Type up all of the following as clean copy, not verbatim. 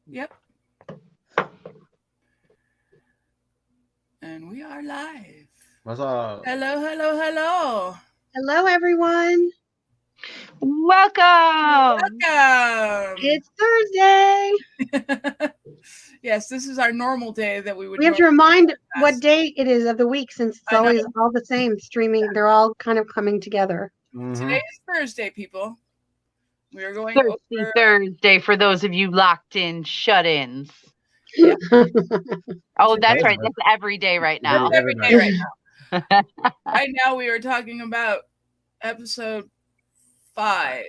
Yep. And we are live. What's up? Hello, hello, hello. Hello, everyone. Welcome. Welcome. It's Thursday. Yes, this is our normal day that we would. We have to remind what podcast. day it is of the week since it's I know. always all the same streaming. They're all kind of coming together. Today is Thursday, people. We are going Thirsty over. Thursday for those of you locked in shut-ins. Yeah. Oh, that's right. That's every day right now. Every day right now. Right now, we are talking about episode 5.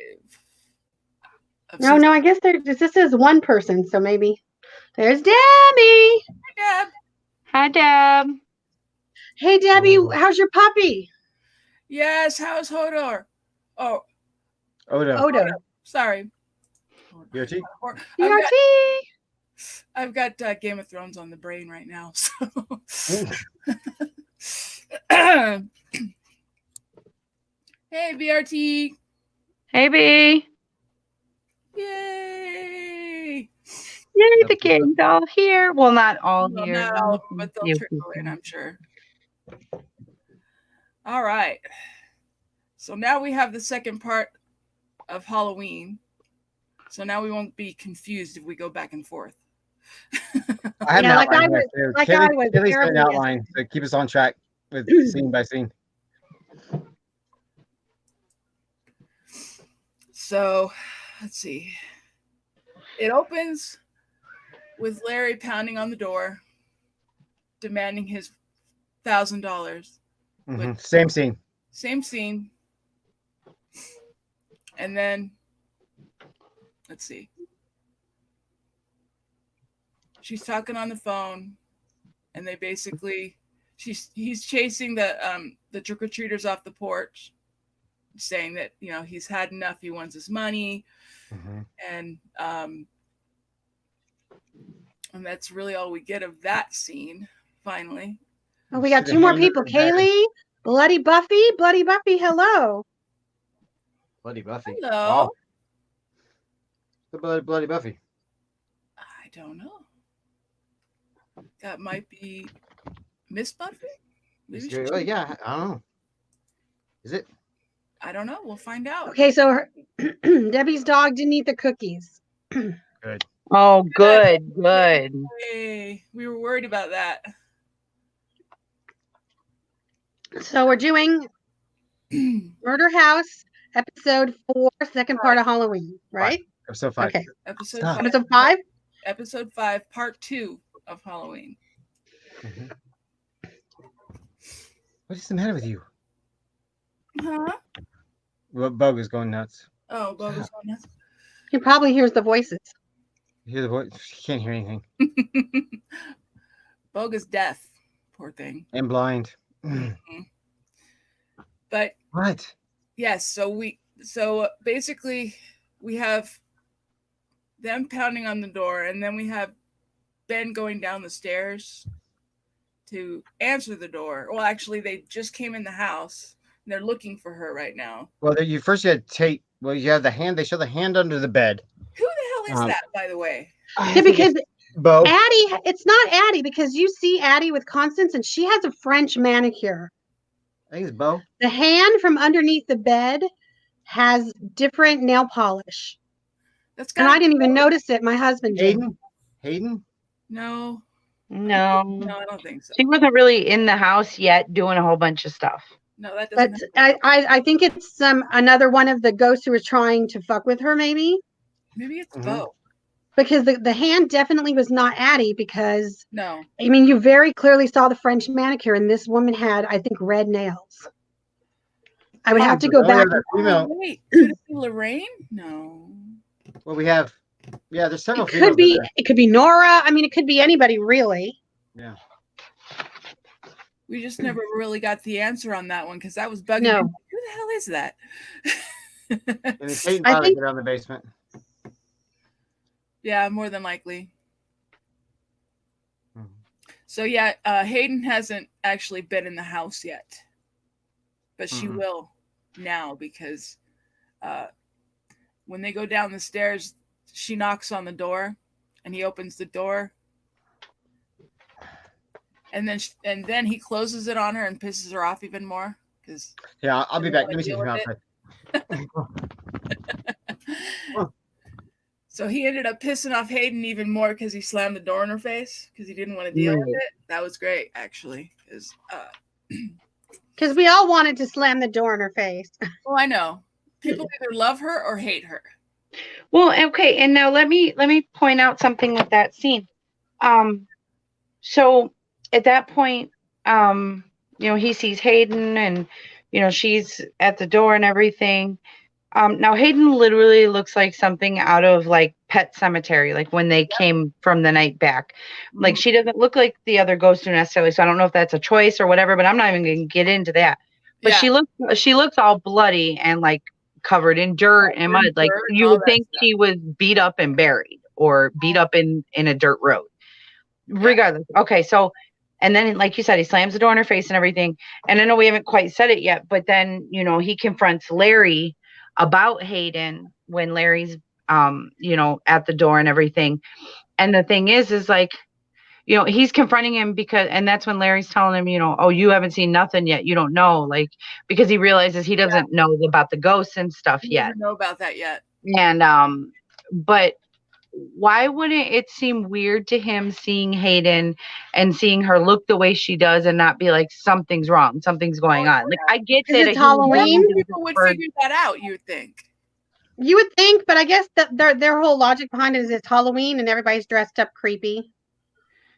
No, I guess this is one person, so maybe there's Debbie. Hi, Deb. Hi, Deb. Hey, Debbie, how's your puppy? Yes, how's Hodor? Oh, Odo. Sorry. BRT? I've got Game of Thrones on the brain right now. So. Hey, BRT. Hey, B. Yay. Yay, the gang's all here. Well, not all here. Not all of them, but they'll trickle in, I'm sure. All right. So now we have the second part of Halloween. So now we won't be confused if we go back and forth. I have an outline here. Kelly's got an terribly outline to keep us on track with scene by scene. So, let's see. It opens with Larry pounding on the door, demanding his $1,000. Same scene. Same scene. And then, let's see. She's talking on the phone, and they basically, he's chasing the trick-or-treaters off the porch, saying that, you know, he's had enough, he wants his money. And that's really all we get of that scene, finally. Oh, we got 2 more people. Kaylee, Bloody Buffy, hello. Bloody Buffy. Hello. Wow. The Bloody Buffy. I don't know. That might be Miss Buffy? Yeah, I don't know. Is it? I don't know. We'll find out. Okay, so Debbie's dog didn't eat the cookies. Good. Oh, good. Hey, we were worried about that. So we're doing Murder House, episode 4, second part of Halloween, right? Episode 5. Okay. Episode 5? Episode 5, part 2 of Halloween. What is the matter with you? Huh? Bug is going nuts. Oh, Bug is going nuts. He probably hears the voices. You hear the voice? She can't hear anything. Bug is deaf. Poor thing. And blind. But what? Yes, so basically we have them pounding on the door, and then we have Ben going down the stairs to answer the door. Well, actually, they just came in the house, and they're looking for her right now. Well, you had Tate. Well, you have the hand. They show the hand under the bed. Who the hell is that, by the way? Yeah, because Bo. Addie, it's not Addie, because you see Addie with Constance, and she has a French manicure. I think it's Bo. The hand from underneath the bed has different nail polish. And I didn't even notice it. My husband did. Hayden? No, No, I don't think so. She wasn't really in the house yet doing a whole bunch of stuff. No, that doesn't. But I think it's another one of the ghosts who was trying to fuck with her, maybe. Maybe it's Bo. Because the hand definitely was not Addie, because no. I mean, you very clearly saw the French manicure, and this woman had, I think, red nails. I would have to go back. Wait, could it be Lorraine? No. Well, we have, there's several. It could be Nora. I mean, it could be anybody, really. Yeah. We just never really got the answer on that one, because that was bugging me. Who the hell is that? And Hayden probably get out of the basement. Yeah, more than likely. So yeah, Hayden hasn't actually been in the house yet, but she will now, because when they go down the stairs, she knocks on the door, and he opens the door. And then he closes it on her and pisses her off even more. Yeah, I'll be back. Let me see So he ended up pissing off Hayden even more because he slammed the door in her face because he didn't want to deal with it. That was great, actually. Because we all wanted to slam the door in her face. Well, I know. People either love her or hate her. Well, okay, and now let me point out something with that scene. So at that point, he sees Hayden and, she's at the door and everything. Now Hayden literally looks like something out of like Pet Cemetery, like when they came from the night back. Like she doesn't look like the other ghosts do necessarily. So I don't know if that's a choice or whatever, but I'm not even going to get into that. But she looks all bloody and like covered in dirt and mud. Like you would think she was beat up and buried or beat up in a dirt road. Regardless. Okay. So, and then like you said, he slams the door in her face and everything. And I know we haven't quite said it yet, but then, he confronts Larry about Hayden when Larry's, at the door and everything. And the thing is like, he's confronting him and that's when Larry's telling him, oh, you haven't seen nothing yet. You don't know, like, because he realizes he doesn't know about the ghosts and stuff yet. He doesn't know about that yet. And, but why wouldn't it seem weird to him seeing Hayden and seeing her look the way she does and not be like, something's wrong, something's going on? Like, I get that it's Halloween. People would figure that out, you would think. You would think, but I guess that their whole logic behind it is it's Halloween and everybody's dressed up creepy.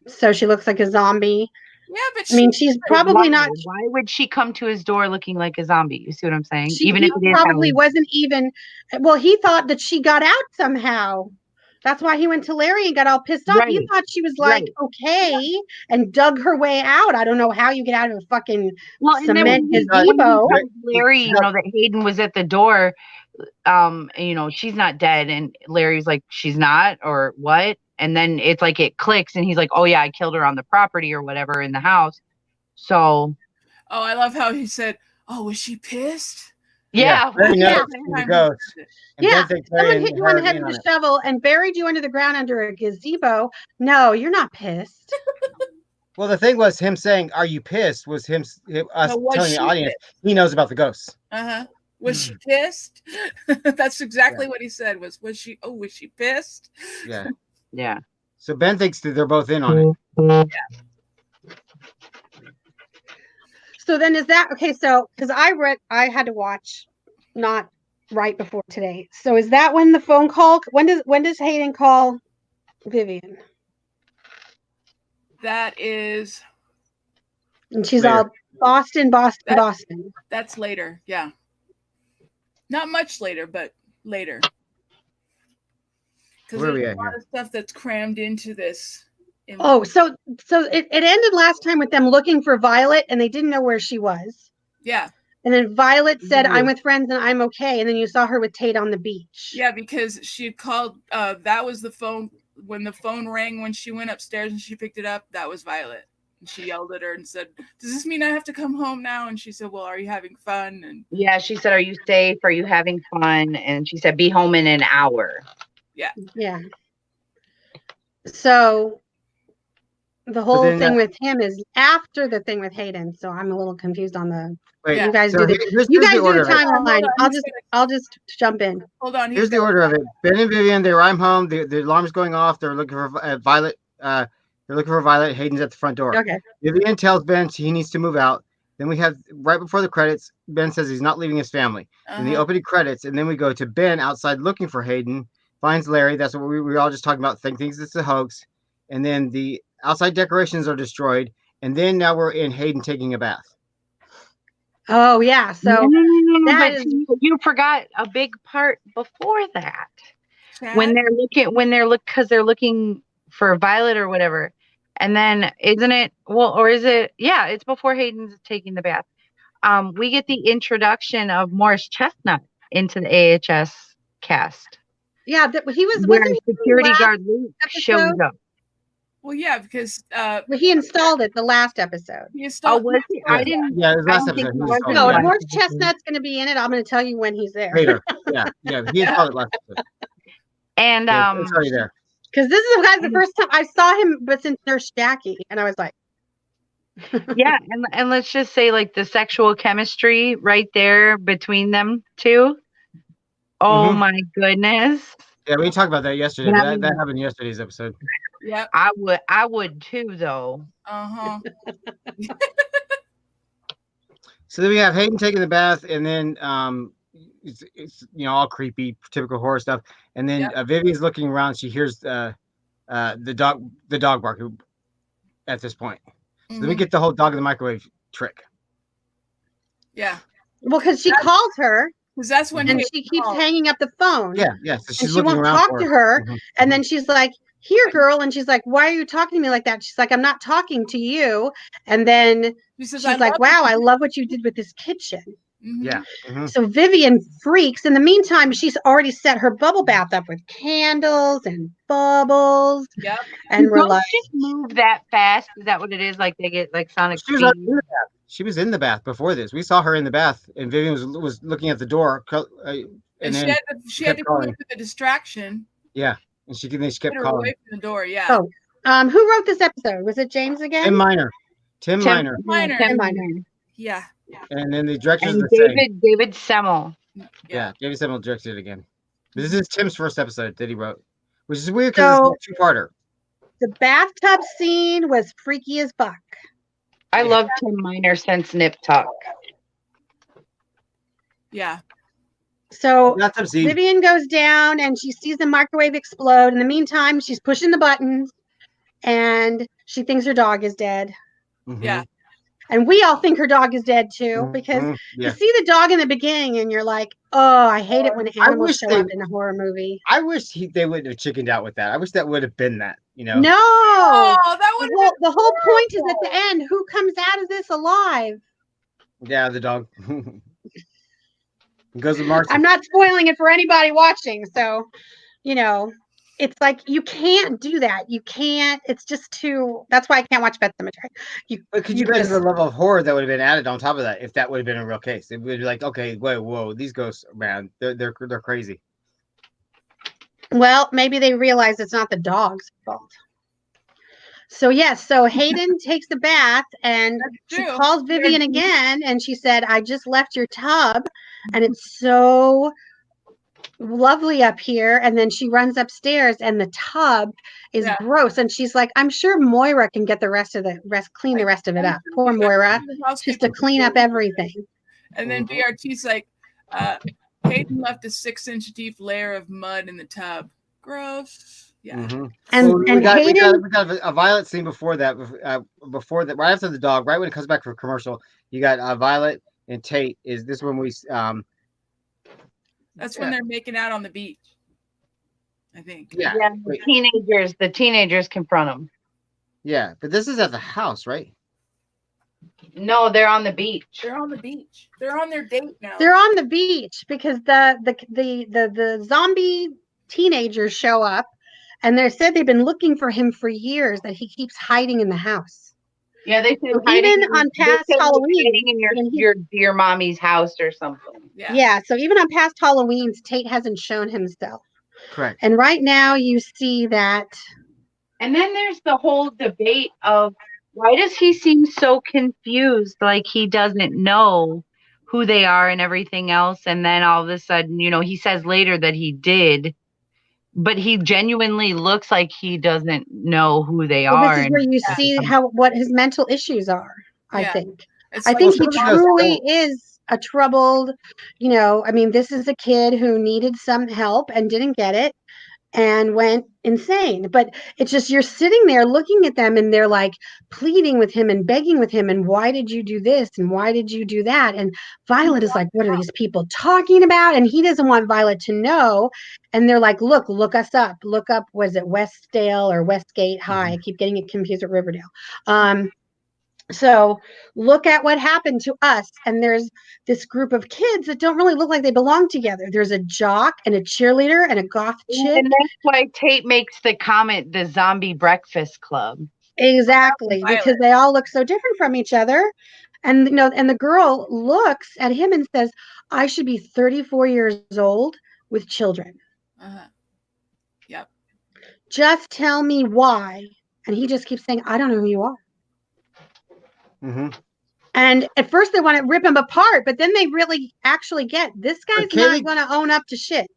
So she looks like a zombie. Yeah, but she's probably not. Why would she come to his door looking like a zombie? You see what I'm saying? He probably wasn't even. Well, he thought that she got out somehow. That's why he went to Larry and got all pissed off. Right. He thought she was like, okay, and dug her way out. I don't know how you get out of a fucking cement gazebo. Larry, that Hayden was at the door. She's not dead. And Larry's like, she's not, or what? And then it's like it clicks and he's like, oh yeah, I killed her on the property or whatever in the house. So. Oh, I love how he said, oh, was she pissed? Yeah. Yeah. Someone hit you on the head with a shovel and buried you under the ground under a gazebo. No, you're not pissed. Well, the thing was him saying, are you pissed? Was us telling the audience he knows about the ghosts. Uh-huh. Was she pissed? That's exactly what he said. Was she pissed? Yeah. Yeah. So Ben thinks that they're both in on it. Yeah. So then is that okay? So because I had to watch not right before today. So is that when the phone call? When does Hayden call Vivian? That is. And she's later. All Boston. That's later. Yeah. Not much later, but later. Because there's a lot of stuff that's crammed into this. So it ended last time with them looking for Violet and they didn't know where she was. Yeah. And then Violet said, I'm with friends and I'm okay. And then you saw her with Tate on the beach. Yeah, because she had called, that was the phone, when the phone rang when she went upstairs and she picked it up, that was Violet. And she yelled at her and said, does this mean I have to come home now? And she said, well, are you having fun? And yeah, she said, are you safe? Are you having fun? And she said, be home in an hour. Yeah. Yeah. So the whole thing with him is after the thing with Hayden. So I'm a little confused on the. Wait, you guys do the timeline. I'll just jump in. Hold on. Here's the order of it. Ben and Vivian, they arrive home. The alarm's going off. They're looking for Violet. They're looking for Violet. Hayden's at the front door. Okay. Vivian tells Ben he needs to move out. Then we have right before the credits. Ben says he's not leaving his family. And the opening credits, and then we go to Ben outside looking for Hayden. Finds Larry. That's what we were all just talking about. Thinks it's a hoax. And then the outside decorations are destroyed. And then now we're in Hayden taking a bath. Oh yeah. So you forgot a big part before that. When they're looking for Violet or whatever. And then isn't it it's before Hayden's taking the bath. We get the introduction of Morris Chestnut into the AHS cast. Yeah, he was where security guard Luke shows up. Well, yeah, because he installed it the last episode. Was he? I didn't. Yeah, the last episode. No, Morris Chestnut's going to be in it. I'm going to tell you when he's there. Later. Yeah, he installed it last episode. And it's already there. Because this is the first time I saw him, but since Nurse Jackie, and I was like, yeah, and let's just say like the sexual chemistry right there between them two. Oh my goodness. Yeah, we talked about that yesterday, Yeah. but that happened in yesterday's episode. Yep. I would too, though. So then we have Hayden taking the bath, and then it's all creepy, typical horror stuff. And then Vivian's looking around. She hears the dog bark at this point. So then we get the whole dog in the microwave trick. Yeah. Well, because she calls her. Because that's when she keeps hanging up the phone. Yeah. So she's and she looking won't around talk for to her. her. And then she's like, "Here, girl." And she's like, "Why are you talking to me like that?" She's like, "I'm not talking to you." And then she's like, "Wow, I love what you did with this kitchen." Yeah. So Vivian freaks. In the meantime, she's already set her bubble bath up with candles and bubbles. Yep. And we're like, just move that fast. Is that what it is? Like they get like sonic speed? She was in the bath before this. We saw her in the bath, and Vivian was looking at the door. And she had to go with the distraction. Yeah, and she kept her calling away from the door. Yeah. Oh, who wrote this episode? Was it James again? Tim Miner. Tim Miner. Yeah. And then the director's David Semmel. Yeah, David Semmel directed it again. This is Tim's first episode that he wrote, which is weird because it's a two-parter. The bathtub scene was freaky as fuck. I love Tim Miner since Nip Tuck. Yeah. So Vivian goes down and she sees the microwave explode. In the meantime, she's pushing the buttons and she thinks her dog is dead. Yeah. And we all think her dog is dead too, because you see the dog in the beginning and you're like, oh, I hate it when animals show up in a horror movie. I wish they wouldn't have chickened out with that. I wish that would have been that, No. That would the whole point is at the end, who comes out of this alive? Yeah, the dog. Goes with Marcy. I'm not spoiling it for anybody watching, so it's like you can't do that. You can't. It's just too. That's why I can't watch Pet Sematary. But could you imagine the level of horror that would have been added on top of that if that would have been a real case? It would be like, okay, whoa, these ghosts, man, they're crazy. Well, maybe they realize it's not the dog's fault. So yes, so Hayden takes the bath and she calls Vivian again, and she said, "I just left your tub, and it's so lovely up here." And then she runs upstairs and the tub is gross, and she's like, "I'm sure Moira can get clean the rest of it up." Poor Moira, just to clean up everything. And then BRT's like, Hayden left a 6-inch deep layer of mud in the tub. Gross. Yeah. And we got a Violet scene before that, right after the dog, right when it comes back for commercial, you got Violet and Tate. Is this when we that's when they're making out on the beach, I think. Yeah, the teenagers confront them. Yeah, but this is at the house, right? No, they're on the beach. They're on the beach. They're on their date now. They're on the beach because the zombie teenagers show up, and they said they've been looking for him for years, that he keeps hiding in the house. Yeah, they said even on past Halloween in your mommy's house or something. Yeah. So even on past Halloweens, Tate hasn't shown himself. Correct. And right now you see that. And then there's the whole debate of why does he seem so confused, like he doesn't know who they are and everything else. And then all of a sudden, he says later that he did. But he genuinely looks like he doesn't know who they are. This is where you see what his mental issues are, I think. I think he truly is a troubled, this is a kid who needed some help and didn't get it and went insane. But it's just, you're sitting there looking at them and they're like pleading with him and begging with him. And why did you do this? And why did you do that? And Violet is like, what are these people talking about? And he doesn't want Violet to know. And they're like, look us up. Look up, was it Westdale or Westgate High? I keep getting it confused with Riverdale. So look at what happened to us. And there's this group of kids that don't really look like they belong together. There's a jock and a cheerleader and a goth chick. And that's why Tate makes the comment, the zombie breakfast club. Exactly, because they all look so different from each other. And and the girl looks at him and says, I should be 34 years old with children. Yep. just tell me why. And he just keeps saying, I don't know who you are. Mm-hmm. And at first they want to rip him apart, but then they really actually get this guy's not going to own up to shit.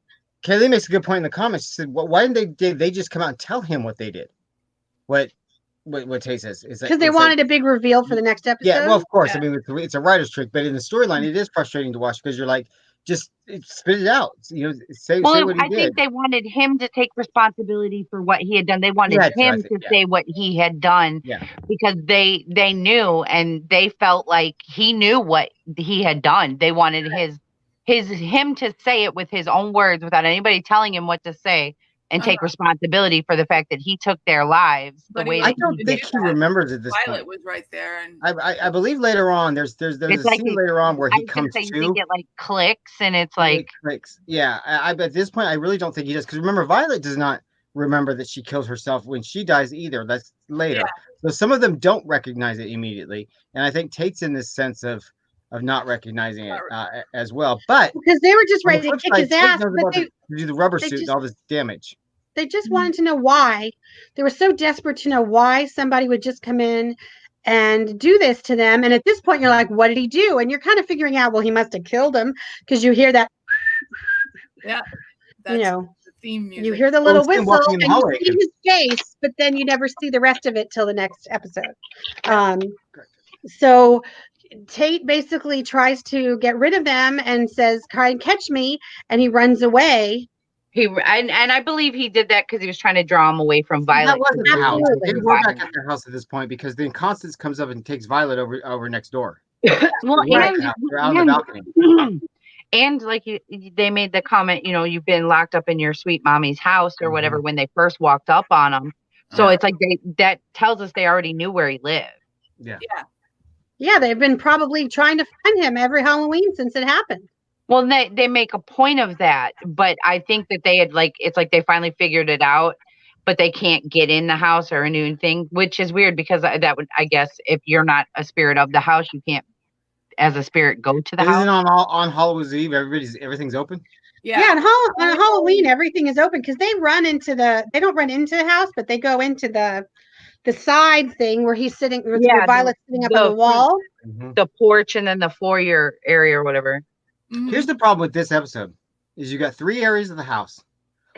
Kaylee makes a good point in the comments. She said, "Why didn't they just come out and tell him what they did?" What Tay says is because they wanted a big reveal for the next episode. Yeah, well, of course. I mean, it's a writer's trick, but in the storyline, it is frustrating to watch because you're like, just spit it out. Say what he did. I think they wanted him to take responsibility for what he had done. They wanted him to say what he had done because they knew and they felt like he knew what he had done. They wanted him to say it with his own words without anybody telling him what to say and take responsibility for the fact that he took their lives the way that I don't think he remembers at this Violet point. was right there, and I believe later on there's a scene later on where he comes to. You think it like clicks and it's like it clicks. Yeah, at this point I really don't think he does because remember Violet does not remember that she killed herself when she dies either. That's later. Yeah. So some of them don't recognize it immediately, and I think Tate's in this sense of not recognizing it as well. But because they were just ready to kick his ass, but they do the rubber suit and all this damage. They just wanted to know why. They were so desperate to know why somebody would just come in and do this to them. And at this point, you're like, what did he do? And you're kind of figuring out, well, he must have killed him because you hear that. Yeah. That's the theme music. You hear the little whistle and you see his face, but then you never see the rest of it till the next episode. So Tate basically tries to get rid of them and says, "Try and catch me," and he runs away. And I believe he did that because he was trying to draw him away from Violet. That wasn't the house. They were back at their house at this point because then Constance comes up and takes Violet over next door. Well, they're out on the balcony. And like they made the comment, you've been locked up in your sweet mommy's house or whatever when they first walked up on him. So it's like that tells us they already knew where he lived. Yeah, they've been probably trying to find him every Halloween since it happened. Well, they make a point of that, but I think that they had it's like they finally figured it out, but they can't get in the house or anything, which is weird because that would, I guess, if you're not a spirit of the house, you can't, as a spirit, go to the house. Isn't on Halloween's Eve everything's open? Yeah, on Halloween everything is open because they don't run into the house, but they go into the side thing where he's sitting, where Violet's sitting up on the wall, the porch, and then the foyer area or whatever. Here's the problem with this episode is you got 3 areas of the house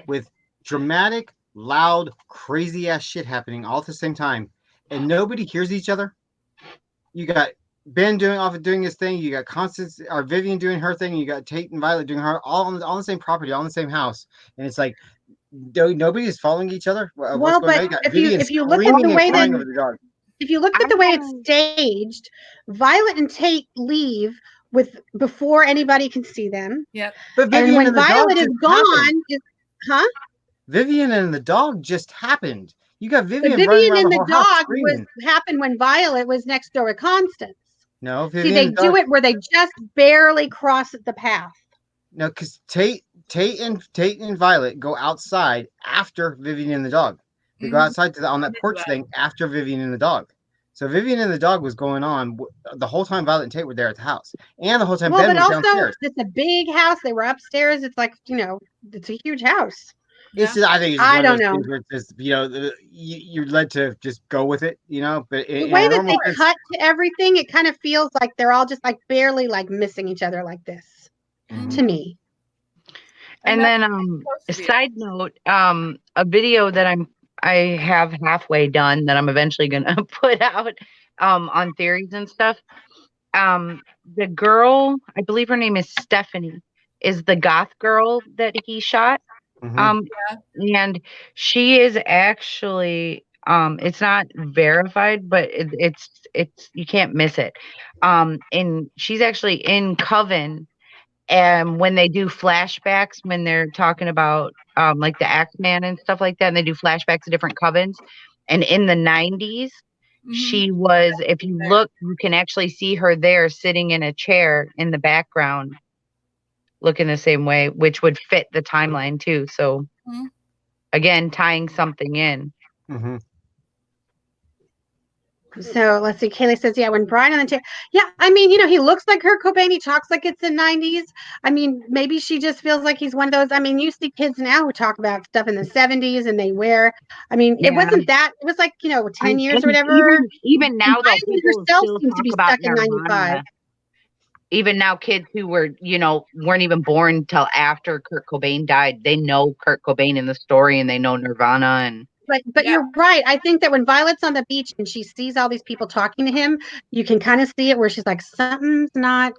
with dramatic, loud, crazy ass shit happening all at the same time, and nobody hears each other. You got Ben doing his thing, you got Constance or Vivian doing her thing, and you got Tate and Violet doing her all on the same property, all in the same house, and it's like nobody is following each other. Well, but if you look at the way it's staged, Violet and Tate leave before anybody can see them. Yep. But and when Violet is gone, Vivian and the dog just happened. You got Vivian and the dog happened when Violet was next door with Constance. No, Vivian. See, they do it where they just barely cross the path. No, because Tate and Violet go outside after Vivian and the dog. They go outside on that porch thing after Vivian and the dog. So Vivian and the dog was going on the whole time Violet and Tate were there at the house. And the whole time Ben was downstairs. It's a big house. They were upstairs. It's like, it's a huge house. It's just, I think it's I don't know. It's just, you're led to just go with it, But the way that they cut to everything, it kind of feels like they're all just like barely like missing each other like this to me. And then a side note, a video that I have halfway done that I'm eventually gonna put out on theories and stuff. The girl, I believe her name is Stephanie, is the goth girl that he shot. And she is actually it's not verified, but it's you can't miss it. And she's actually in Coven. And when they do flashbacks, when they're talking about like the Axeman and stuff like that, and they do flashbacks of different covens, and in the 90s, she was, if you look, you can actually see her there sitting in a chair in the background, looking the same way, which would fit the timeline too. So again, tying something in. So let's see. Kaylee says, yeah, when Brian on the yeah, I mean, you know, he looks like Kurt Cobain. He talks like it's the 90s. I mean, maybe she just feels like he's one of those. I mean, you see kids now who talk about stuff in the 70s and they wear, I mean, it wasn't that, it was like, you know, 10 years or whatever. Even now, though, Violet people herself still seems to talk be about stuck in 95. Nirvana. Even now, kids who were, you know, weren't even born till after Kurt Cobain died, they know Kurt Cobain in the story and they know Nirvana. And but you're right. I think that when Violet's on the beach and she sees all these people talking to him, you can kind of see it where she's like, something's not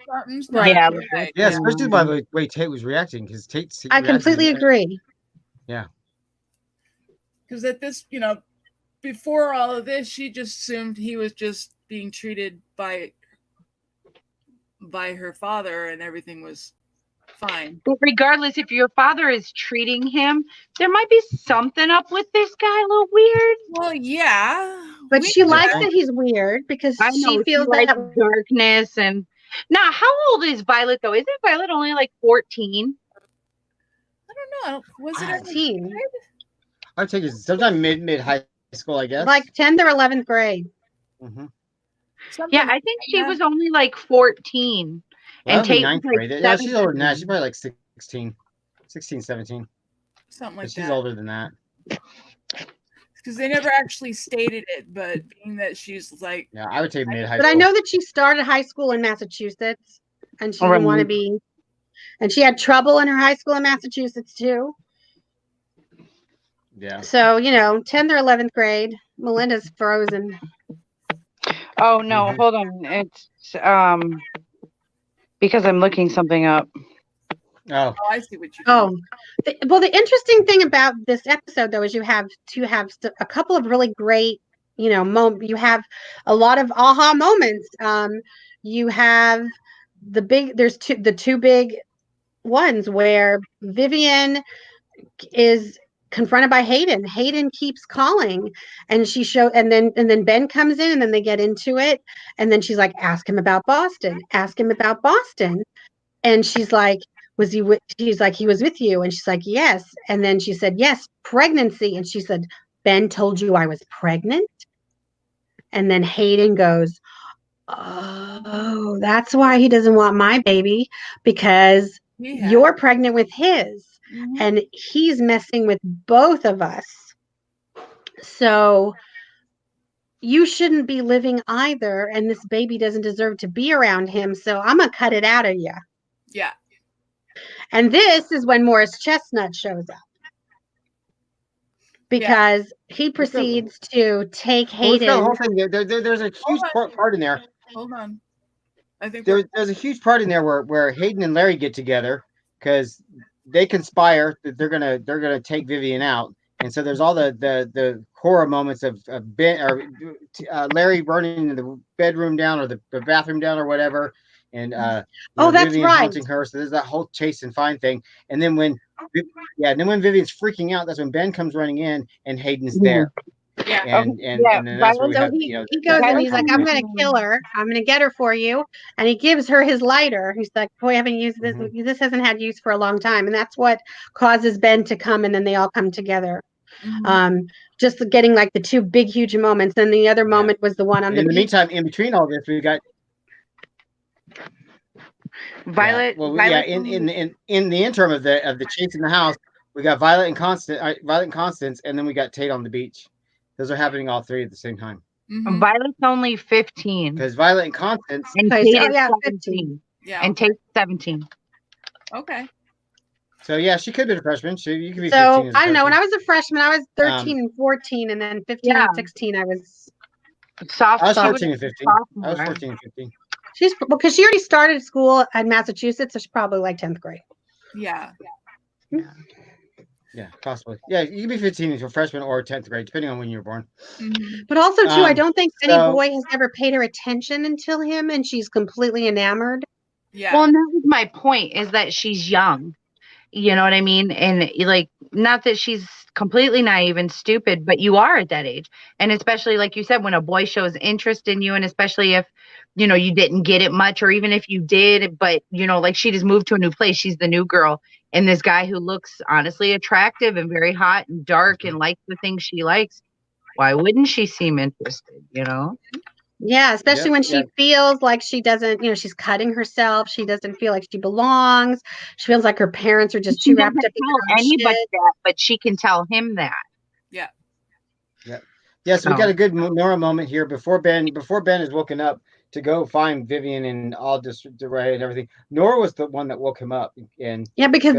right. Yeah, Right. Yeah, especially by the way Tate was reacting, because Tate's I completely agree. Yeah. Because at this, you know, before all of this, she just assumed he was just being treated by her father and everything was fine. But regardless, if your father is treating him, there might be something up with this guy, a little weird. Well, yeah. But she likes that he's weird because she feels like that darkness. And now, how old is Violet, though? Isn't Violet only like 14? I don't know. Was it 14? I'd take it sometime mid high school, I guess. Like 10th or 11th grade. Mm-hmm. Yeah, I think she was only like 14. Well, and Tate ninth was like grade. Yeah, she's older than that. 17. She's probably like 16, 17. Something like She's that. older than that. Because they never actually stated it, but being that she's like... Yeah, I would take mid high But school. I know that she started high school in Massachusetts and she didn't want to be... And she had trouble in her high school in Massachusetts too. Yeah. So, you know, 10th or 11th grade, Melinda's frozen. Oh, no, hold on. It's because I'm looking something up. Oh, I see what you mean. Well, the interesting thing about this episode, though, is you have a couple of really great, you know, you have a lot of aha moments. You have the two big ones where Vivian is confronted by Hayden. Hayden keeps calling and and then Ben comes in and then they get into it. And then she's like, ask him about Boston. And she's like, he's like, he was with you. And she's like, yes. And then she said, yes, pregnancy. And she said, Ben told you I was pregnant. And then Hayden goes, oh, that's why he doesn't want my baby, because you're pregnant with his. And he's messing with both of us. So you shouldn't be living either. And this baby doesn't deserve to be around him. So I'm going to cut it out of you. Yeah. And this is when Morris Chestnut shows up. Because he proceeds to take Hayden. The whole thing. There's a huge part in there. Hold on. I think there's a huge part in there where Hayden and Larry get together because they conspire that they're gonna take Vivian out, and so there's all the horror moments of Ben or Larry burning the bedroom down or the bathroom down or whatever, and that's Vivian right. haunting her. So there's that whole chase and find thing, and then when Vivian's freaking out, that's when Ben comes running in and Hayden's there. Yeah. And then that's where we have, he goes and he's like, I'm going to kill her. I'm going to get her for you. And he gives her his lighter. He's like, boy, I haven't used this. Mm-hmm. This hasn't had use for a long time. And that's what causes Ben to come. And then they all come together. Mm-hmm. Just getting like the two big, huge moments. Then the other moment was the one on the beach. In the meantime, in between all this, we got Violet. Yeah. Well, Violet, in the interim of the chase in the house, we got Violet and Constance, and then we got Tate on the beach. Those are happening all three at the same time. Mm-hmm. Violet's only 15. Because Violet and Constance. And Tate is 17. Yeah. And Tate's 17. Okay. So, yeah, she could be a freshman. You could be 15 So, I don't know. When I was a freshman, I was 13 and 14. And then 15 and 16, I was sophomore. I was 14 and 15. I was 14 and 15. Because she already started school at Massachusetts, so she's probably like 10th grade. Yeah. Yeah, possibly. Yeah, you can be 15 as a freshman or 10th grade, depending on when you were born. Mm-hmm. But also, too, I don't think any boy has ever paid her attention until him, and she's completely enamored. Yeah. Well, and that was my point, is that she's young. You know what I mean? And, like, not that she's completely naive and stupid, but you are at that age. And especially, like you said, when a boy shows interest in you, and especially if, you know, you didn't get it much, or even if you did, but, you know, like she just moved to a new place. She's the new girl. And this guy who looks honestly attractive and very hot and dark and likes the things she likes, Why wouldn't she seem interested? You know? Yeah, especially when she feels like she doesn't, she's cutting herself. She doesn't feel like she belongs. She feels like her parents are just too wrapped up in tell anybody that, but she can tell him that. Yeah. Yeah, so we got a good Nora moment here before Ben is woken up to go find Vivian and all disarray and everything. Nora was the one that woke him up, and because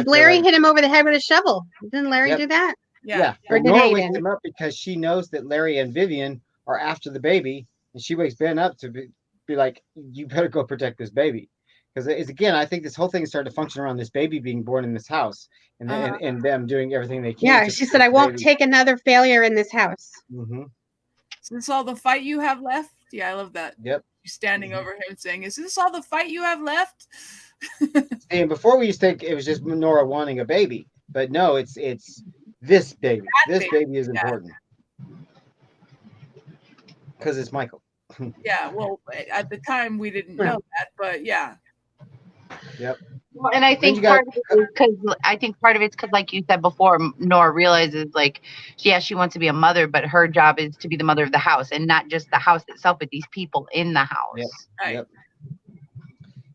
Larry hit him over the head with a shovel. Didn't Larry do that? Yeah. Or Nora wakes him up because she knows that Larry and Vivian are after the baby, and she wakes Ben up to be like, "You better go protect this baby." Because again, I think this whole thing started to function around this baby being born in this house, and and them doing everything they can. Yeah, she said, "I won't take another failure in this house." Mm-hmm. Is this all the fight you have left? Yeah, I love that. Yep. She's standing over him and saying, "Is this all the fight you have left?" And before we used to think it was just Nora wanting a baby, but no, it's this baby. This baby is important because it's Michael. Yeah, well, at the time we didn't know that, but yeah. Yep. Well, and I think part of it's because, like you said before, Nora realizes, like, yeah, she wants to be a mother, but her job is to be the mother of the house, and not just the house itself, but these people in the house. Yep. Right. Yep.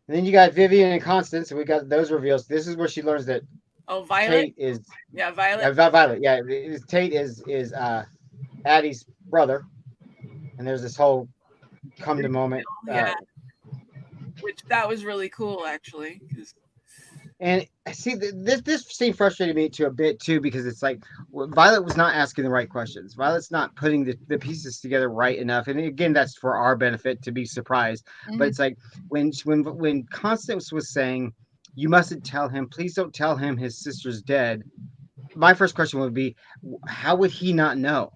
And then you got Vivian and Constance, and we got those reveals. This is where she learns that Violet Tate is Violet. Violet. Yeah, Tate is Addie's brother, and there's this whole come to moment. Which that was really cool, actually. And see, this scene frustrated me a bit too, because it's like Violet was not asking the right questions. Violet's not putting the pieces together right enough. And again, that's for our benefit to be surprised. Mm-hmm. But it's like when Constance was saying, "You mustn't tell him. Please don't tell him his sister's dead." My first question would be, how would he not know?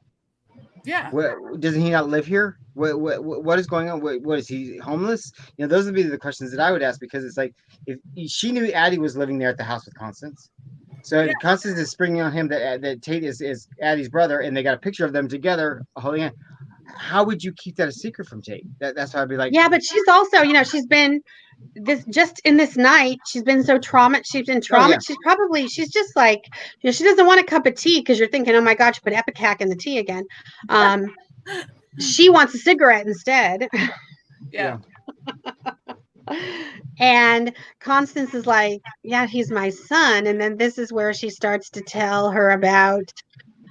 Yeah. Doesn't he not live here? What is going on? What is he homeless? Those would be the questions that I would ask, because it's like, if she knew Addie was living there at the house with Constance, so Constance is springing on him that Tate is Addie's brother, and they got a picture of them together holding hands. How would you keep that a secret from Tate? That's why I'd be like, yeah, but she's also, she's been just in this night, she's been so traumatized. She's been traumatized. Oh, yeah. She's just like, she doesn't want a cup of tea, because you're thinking, oh my God, she put Epicac in the tea again. She wants a cigarette instead. Yeah. And Constance is like, yeah, he's my son. And then this is where she starts to tell her about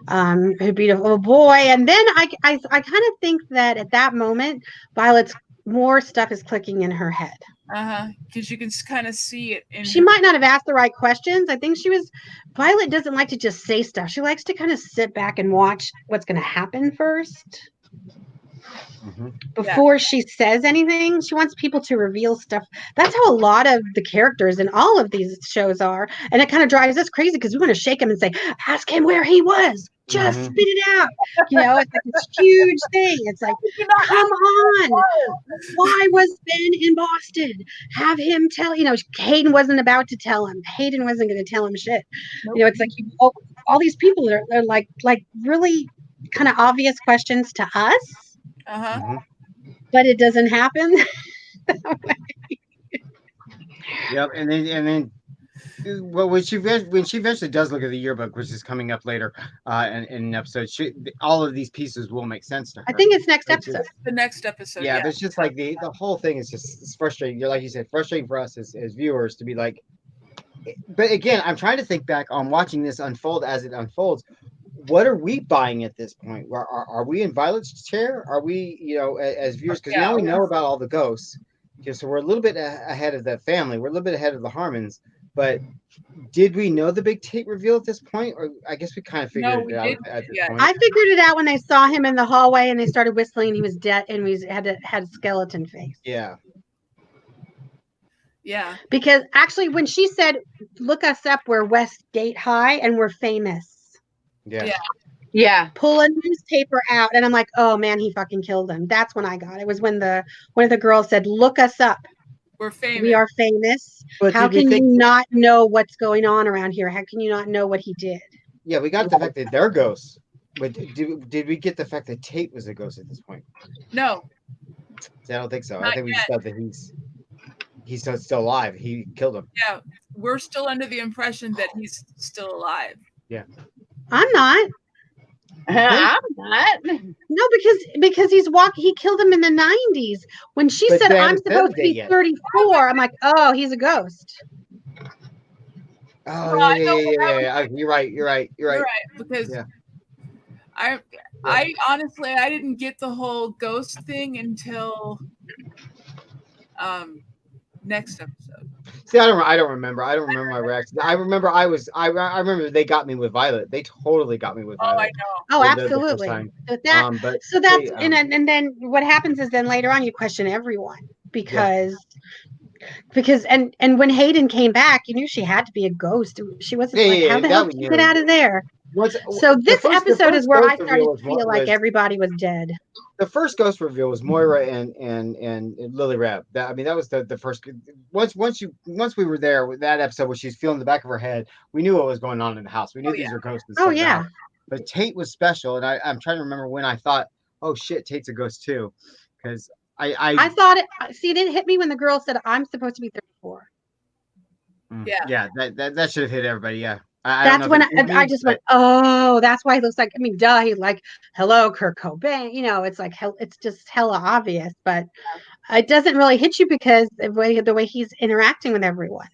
her beautiful boy. And then I kind of think that at that moment, Violet's more stuff is clicking in her head. Because you can kind of see it. She might not have asked the right questions. I think Violet doesn't like to just say stuff. She likes to kind of sit back and watch what's going to happen first. Mm-hmm. Before she says anything. She wants people to reveal stuff. That's how a lot of the characters in all of these shows are. And it kind of drives us crazy, because we want to shake him and say, ask him where he was. Just spit it out. It's like this huge thing. It's like, come on. Why was Ben in Boston? Have him tell, Hayden wasn't about to tell him. Hayden wasn't going to tell him shit. Nope. It's like all these people are like really kind of obvious questions to us. But it doesn't happen. Yep, and then well, when she eventually does look at the yearbook, which is coming up later in an episode, all of these pieces will make sense to her. I think it's next episode. The next episode. Yeah, but it's just like the whole thing is it's frustrating. Like you said, frustrating for us as viewers to be like. But again, I'm trying to think back on watching this unfold as it unfolds. What are we buying at this point? Are we in Violet's chair? Are we, as viewers? Because now we know about all the ghosts. So we're a little bit ahead of the family. We're a little bit ahead of the Harmons. But did we know the big Tate reveal at this point? Or I guess we kind of figured it out at this point. I figured it out when I saw him in the hallway and they started whistling and he was dead and he had a skeleton face. Yeah. Yeah. Because actually when she said, look us up, we're Westgate High and we're famous. Yeah. Pull a newspaper out, and I'm like, oh man, he fucking killed him. That's when I got it. Was when one of the girls said, look us up. We're famous. We are famous. But how can you not know what's going on around here? How can you not know what he did? Yeah, we got the fact that they're ghosts. But did we get the fact that Tate was a ghost at this point? No. I don't think so. I think we just thought that he's still alive. He killed him. Yeah, we're still under the impression that he's still alive. Yeah. I'm not. I'm not. No, because he killed him in the 90s. When she But said they I'm haven't said supposed the to date be yet. 34, I'm like, oh, he's a ghost. Oh yeah. You're right. because Yeah. I honestly I didn't get the whole ghost thing until next episode. See, I don't remember. I don't remember my reaction. I remember I remember they got me with Violet. They totally got me with Oh, I Violet. know. Oh, The first absolutely. time. So that But so that's they, and then what happens is then later on you question everyone because and when Hayden came back, you knew she had to be a ghost. She wasn't like, how the hell that did we she get knew. out of there? Once So the this episode is first where ghost I started reveal to feel like everybody was dead. the first ghost reveal was Moira and Lily Reb. That was the first. Once we were there with that episode where she's feeling the back of her head, we knew what was going on in the house. We knew these were ghosts and Oh stuff. yeah. But Tate was special, and I'm trying to remember when I thought, oh shit, Tate's a ghost too, because I thought it. See, it didn't hit me when the girl said I'm supposed to be 34. Yeah, that should have hit everybody. Yeah, I That's don't know when if it hit I me, just but went, oh, that's why he looks like. I mean, duh, he like, hello, Kurt Cobain. It's like it's just hella obvious, but it doesn't really hit you because the way he's interacting with everyone.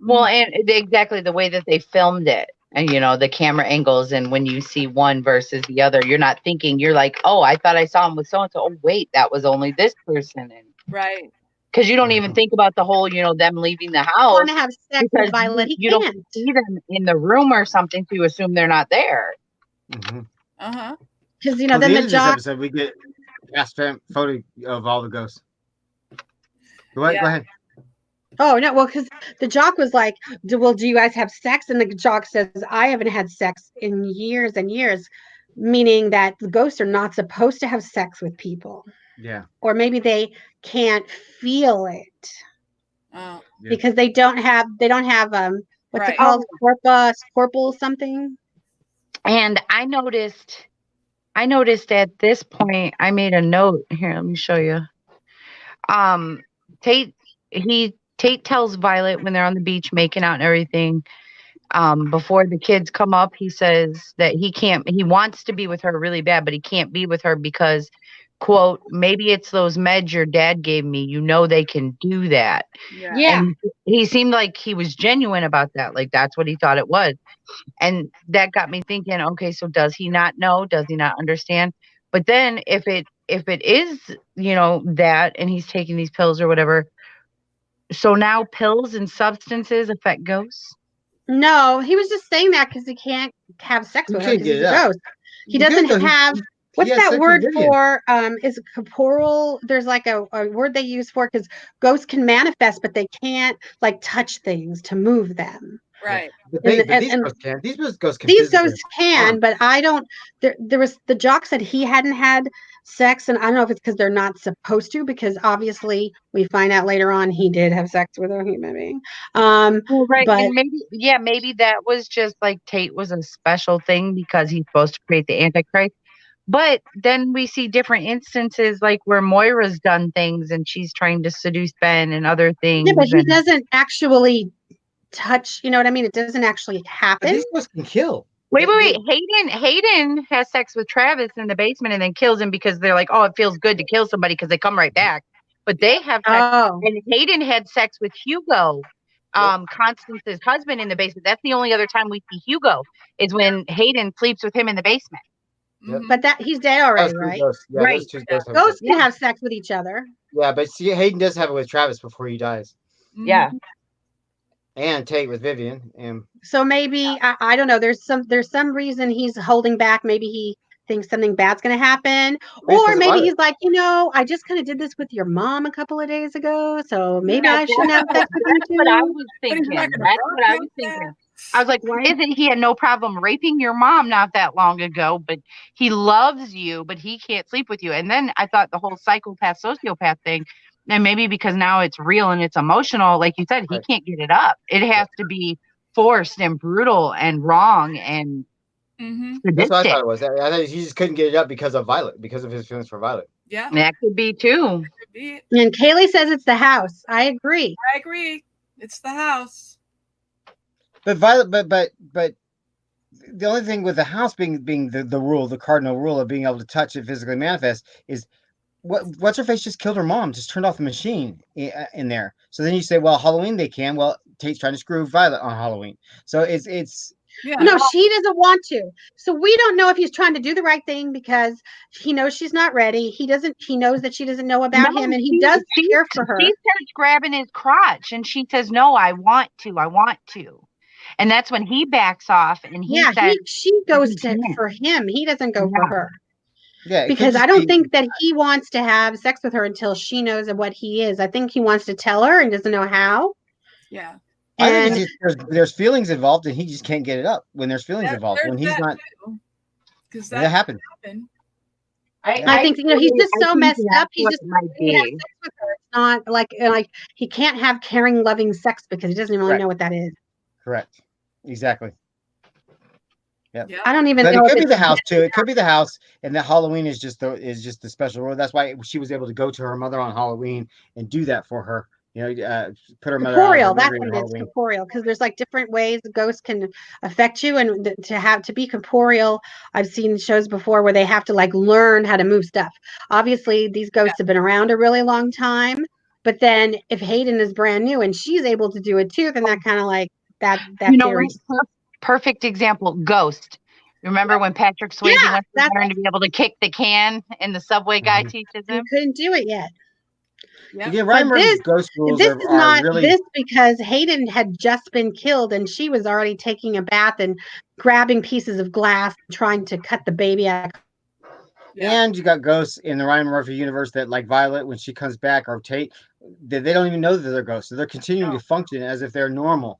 Well, and exactly the way that they filmed it, and the camera angles, and when you see one versus the other, you're not thinking. You're like, oh, I thought I saw him with so and so. Oh, wait, that was only this person, and Right. because you don't even think about the whole, them leaving the house. Want to have sex with Violet? You don't see them in the room or something to assume they're not there. Because then the the end of this episode we get a fast photo of all the ghosts. Go ahead. Oh no, well, because the jock was like, do you guys have sex? And the jock says, I haven't had sex in years and years, meaning that the ghosts are not supposed to have sex with people. Yeah. Or maybe they can't feel it. Oh. Because they don't have what's it called? Corpal something. And I noticed at this point, I made a note here. Let me show you. Tate tells Violet when they're on the beach making out and everything, before the kids come up, he says that he wants to be with her really bad, but he can't be with her because, quote, maybe it's those meds your dad gave me. They can do that. Yeah. And he seemed like he was genuine about that. Like that's what he thought it was. And that got me thinking, okay, so does he not know? Does he not understand? But then if it is, that, and he's taking these pills or whatever, so now pills and substances affect ghosts? No, he was just saying that because he can't have sex with her because he's a ghost. He doesn't have what's that word for is corporeal? There's like a word they use for it because ghosts can manifest, but they can't like touch things to move them. Right. But these ghosts can. These ghosts can. But I don't. There was the jock said he hadn't had sex, and I don't know if it's because they're not supposed to, because obviously we find out later on he did have sex with a human being. Right, but and maybe that was just like Tate was a special thing because he's supposed to create the Antichrist. But then we see different instances like where Moira's done things and she's trying to seduce Ben and other things. Yeah, but he doesn't actually touch. You know what I mean? It doesn't actually happen. But these ghosts can kill. Wait. Hayden has sex with Travis in the basement and then kills him because they're like, oh, it feels good to kill somebody because they come right back. But they have sex. And Hayden had sex with Hugo, Constance's husband, in the basement. That's the only other time we see Hugo is when Hayden sleeps with him in the basement. Yep. But that he's dead already, right? Ghosts. Yeah, right. Ghosts can have sex with each other. Yeah, but see, Hayden does have it with Travis before he dies. Yeah. And Tate with Vivian. And so maybe I don't know. There's some reason he's holding back. Maybe he thinks something bad's going to happen, or maybe he's like, I just kind of did this with your mom a couple of days ago, so maybe I shouldn't have sex with you too. What I was thinking. That's what I was thinking. I was like, why is it he had no problem raping your mom not that long ago, but he loves you, but he can't sleep with you? And then I thought the whole psychopath, sociopath thing, and maybe because now it's real and it's emotional, like you said, he can't get it up. It has to be forced and brutal and wrong and that's what I thought it was. I thought he just couldn't get it up because of Violet, because of his feelings for Violet. Yeah, that could be too. And Kaylee says it's the house. I agree. It's the house. But Violet, but the only thing with the house being the rule, the cardinal rule of being able to touch it physically manifest is what's her face just killed her mom, just turned off the machine in there. So then you say, well, Halloween they can. Well, Tate's trying to screw Violet on Halloween. So it's Yeah. No, she doesn't want to. So we don't know if he's trying to do the right thing because he knows she's not ready. He knows that she doesn't know about him, and he does care for her. She starts grabbing his crotch and she says, no, I want to. And that's when he backs off and he says, she goes for him. He doesn't go for her. Yeah, because I don't think that he wants to have sex with her until she knows what he is. I think he wants to tell her and doesn't know how. Yeah. I think there's feelings involved and he just can't get it up when there's feelings involved. When he's not, because that happens. I think he's just so messed up. He's just have sex with her. It's not like he can't have caring, loving sex because he doesn't really know what that is. Correct. Exactly. Yeah. I don't even know. It could be the house too. It could be the house, and that Halloween is just the special rule. That's why she was able to go to her mother on Halloween and do that for her. Put her mother corporeal. That's what it is, corporeal. Because there's like different ways ghosts can affect you, and to be corporeal, I've seen shows before where they have to like learn how to move stuff. Obviously, these ghosts have been around a really long time, but then if Hayden is brand new and she's able to do it too, then that kind of like that theory. Perfect example, Ghost. Remember when Patrick Swayze went to learn to be able to kick the can and the subway guy teaches him? He couldn't do it yet. Yep. Yeah, Ryan Murphy's ghost rules this is not really... this because Hayden had just been killed and she was already taking a bath and grabbing pieces of glass and trying to cut the baby out. Yeah. And you got ghosts in the Ryan Murphy universe that, like Violet, when she comes back, or Tate, they don't even know that they're ghosts. So they're continuing to function as if they're normal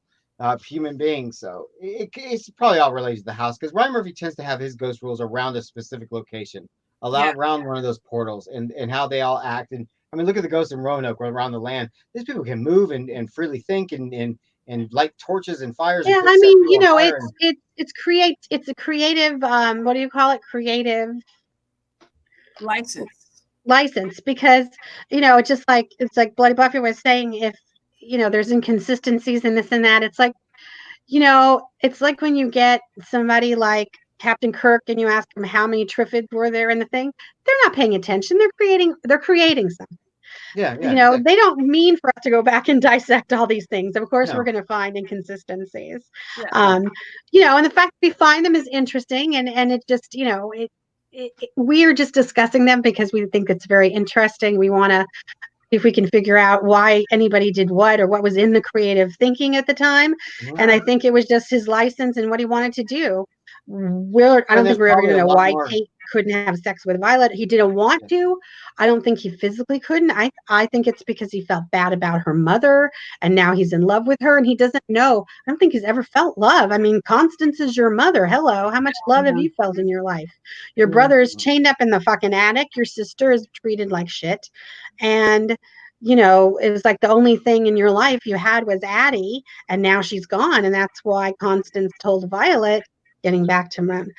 human beings. So it's probably all related to the house because Ryan Murphy tends to have his ghost rules around a specific location, around one of those portals, and how they all act. And I mean, look at the ghosts in Roanoke around the land. These people can move and freely think and light torches and fires. Yeah, and I mean, it's a creative. What do you call it? Creative license, because it's just like Bloody Buffy was saying. If there's inconsistencies in this and that, it's like it's like when you get somebody like Captain Kirk and you ask them how many Triffids were there in the thing, they're not paying attention. They're creating something. Yeah, exactly. They don't mean for us to go back and dissect all these things. Of course, we're going to find inconsistencies. Yeah. And the fact that we find them is interesting, and it just we are just discussing them because we think it's very interesting. We want to if we can figure out why anybody did what or what was in the creative thinking at the time. Wow. And I think it was just his license and what he wanted to do. I don't think we're ever going to know why Kate couldn't have sex with Violet. He didn't want to. I don't think he physically couldn't. I think it's because he felt bad about her mother and now he's in love with her and he doesn't know. I don't think he's ever felt love. I mean, Constance is your mother. Hello. How much love have you felt in your life? Your brother is chained up in the fucking attic. Your sister is treated like shit. And it was like the only thing in your life you had was Addie, and now she's gone. And that's why Constance told Violet, getting back to him,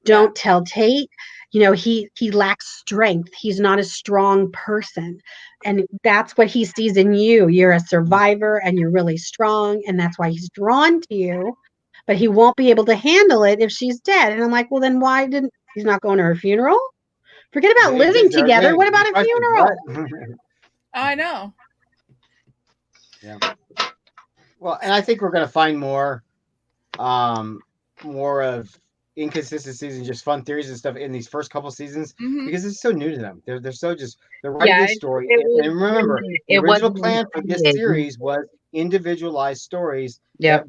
don't tell Tate. He lacks strength. He's not a strong person. And that's what he sees in you. You're a survivor and you're really strong. And that's why he's drawn to you. But he won't be able to handle it if she's dead. And I'm like, well, then he's not going to her funeral? Forget about living together. What about a funeral? I know. Yeah. Well, and I think we're going to find more of inconsistencies and just fun theories and stuff in these first couple seasons because it's so new to them. They're writing this story. And remember, the original plan for this series was individualized stories that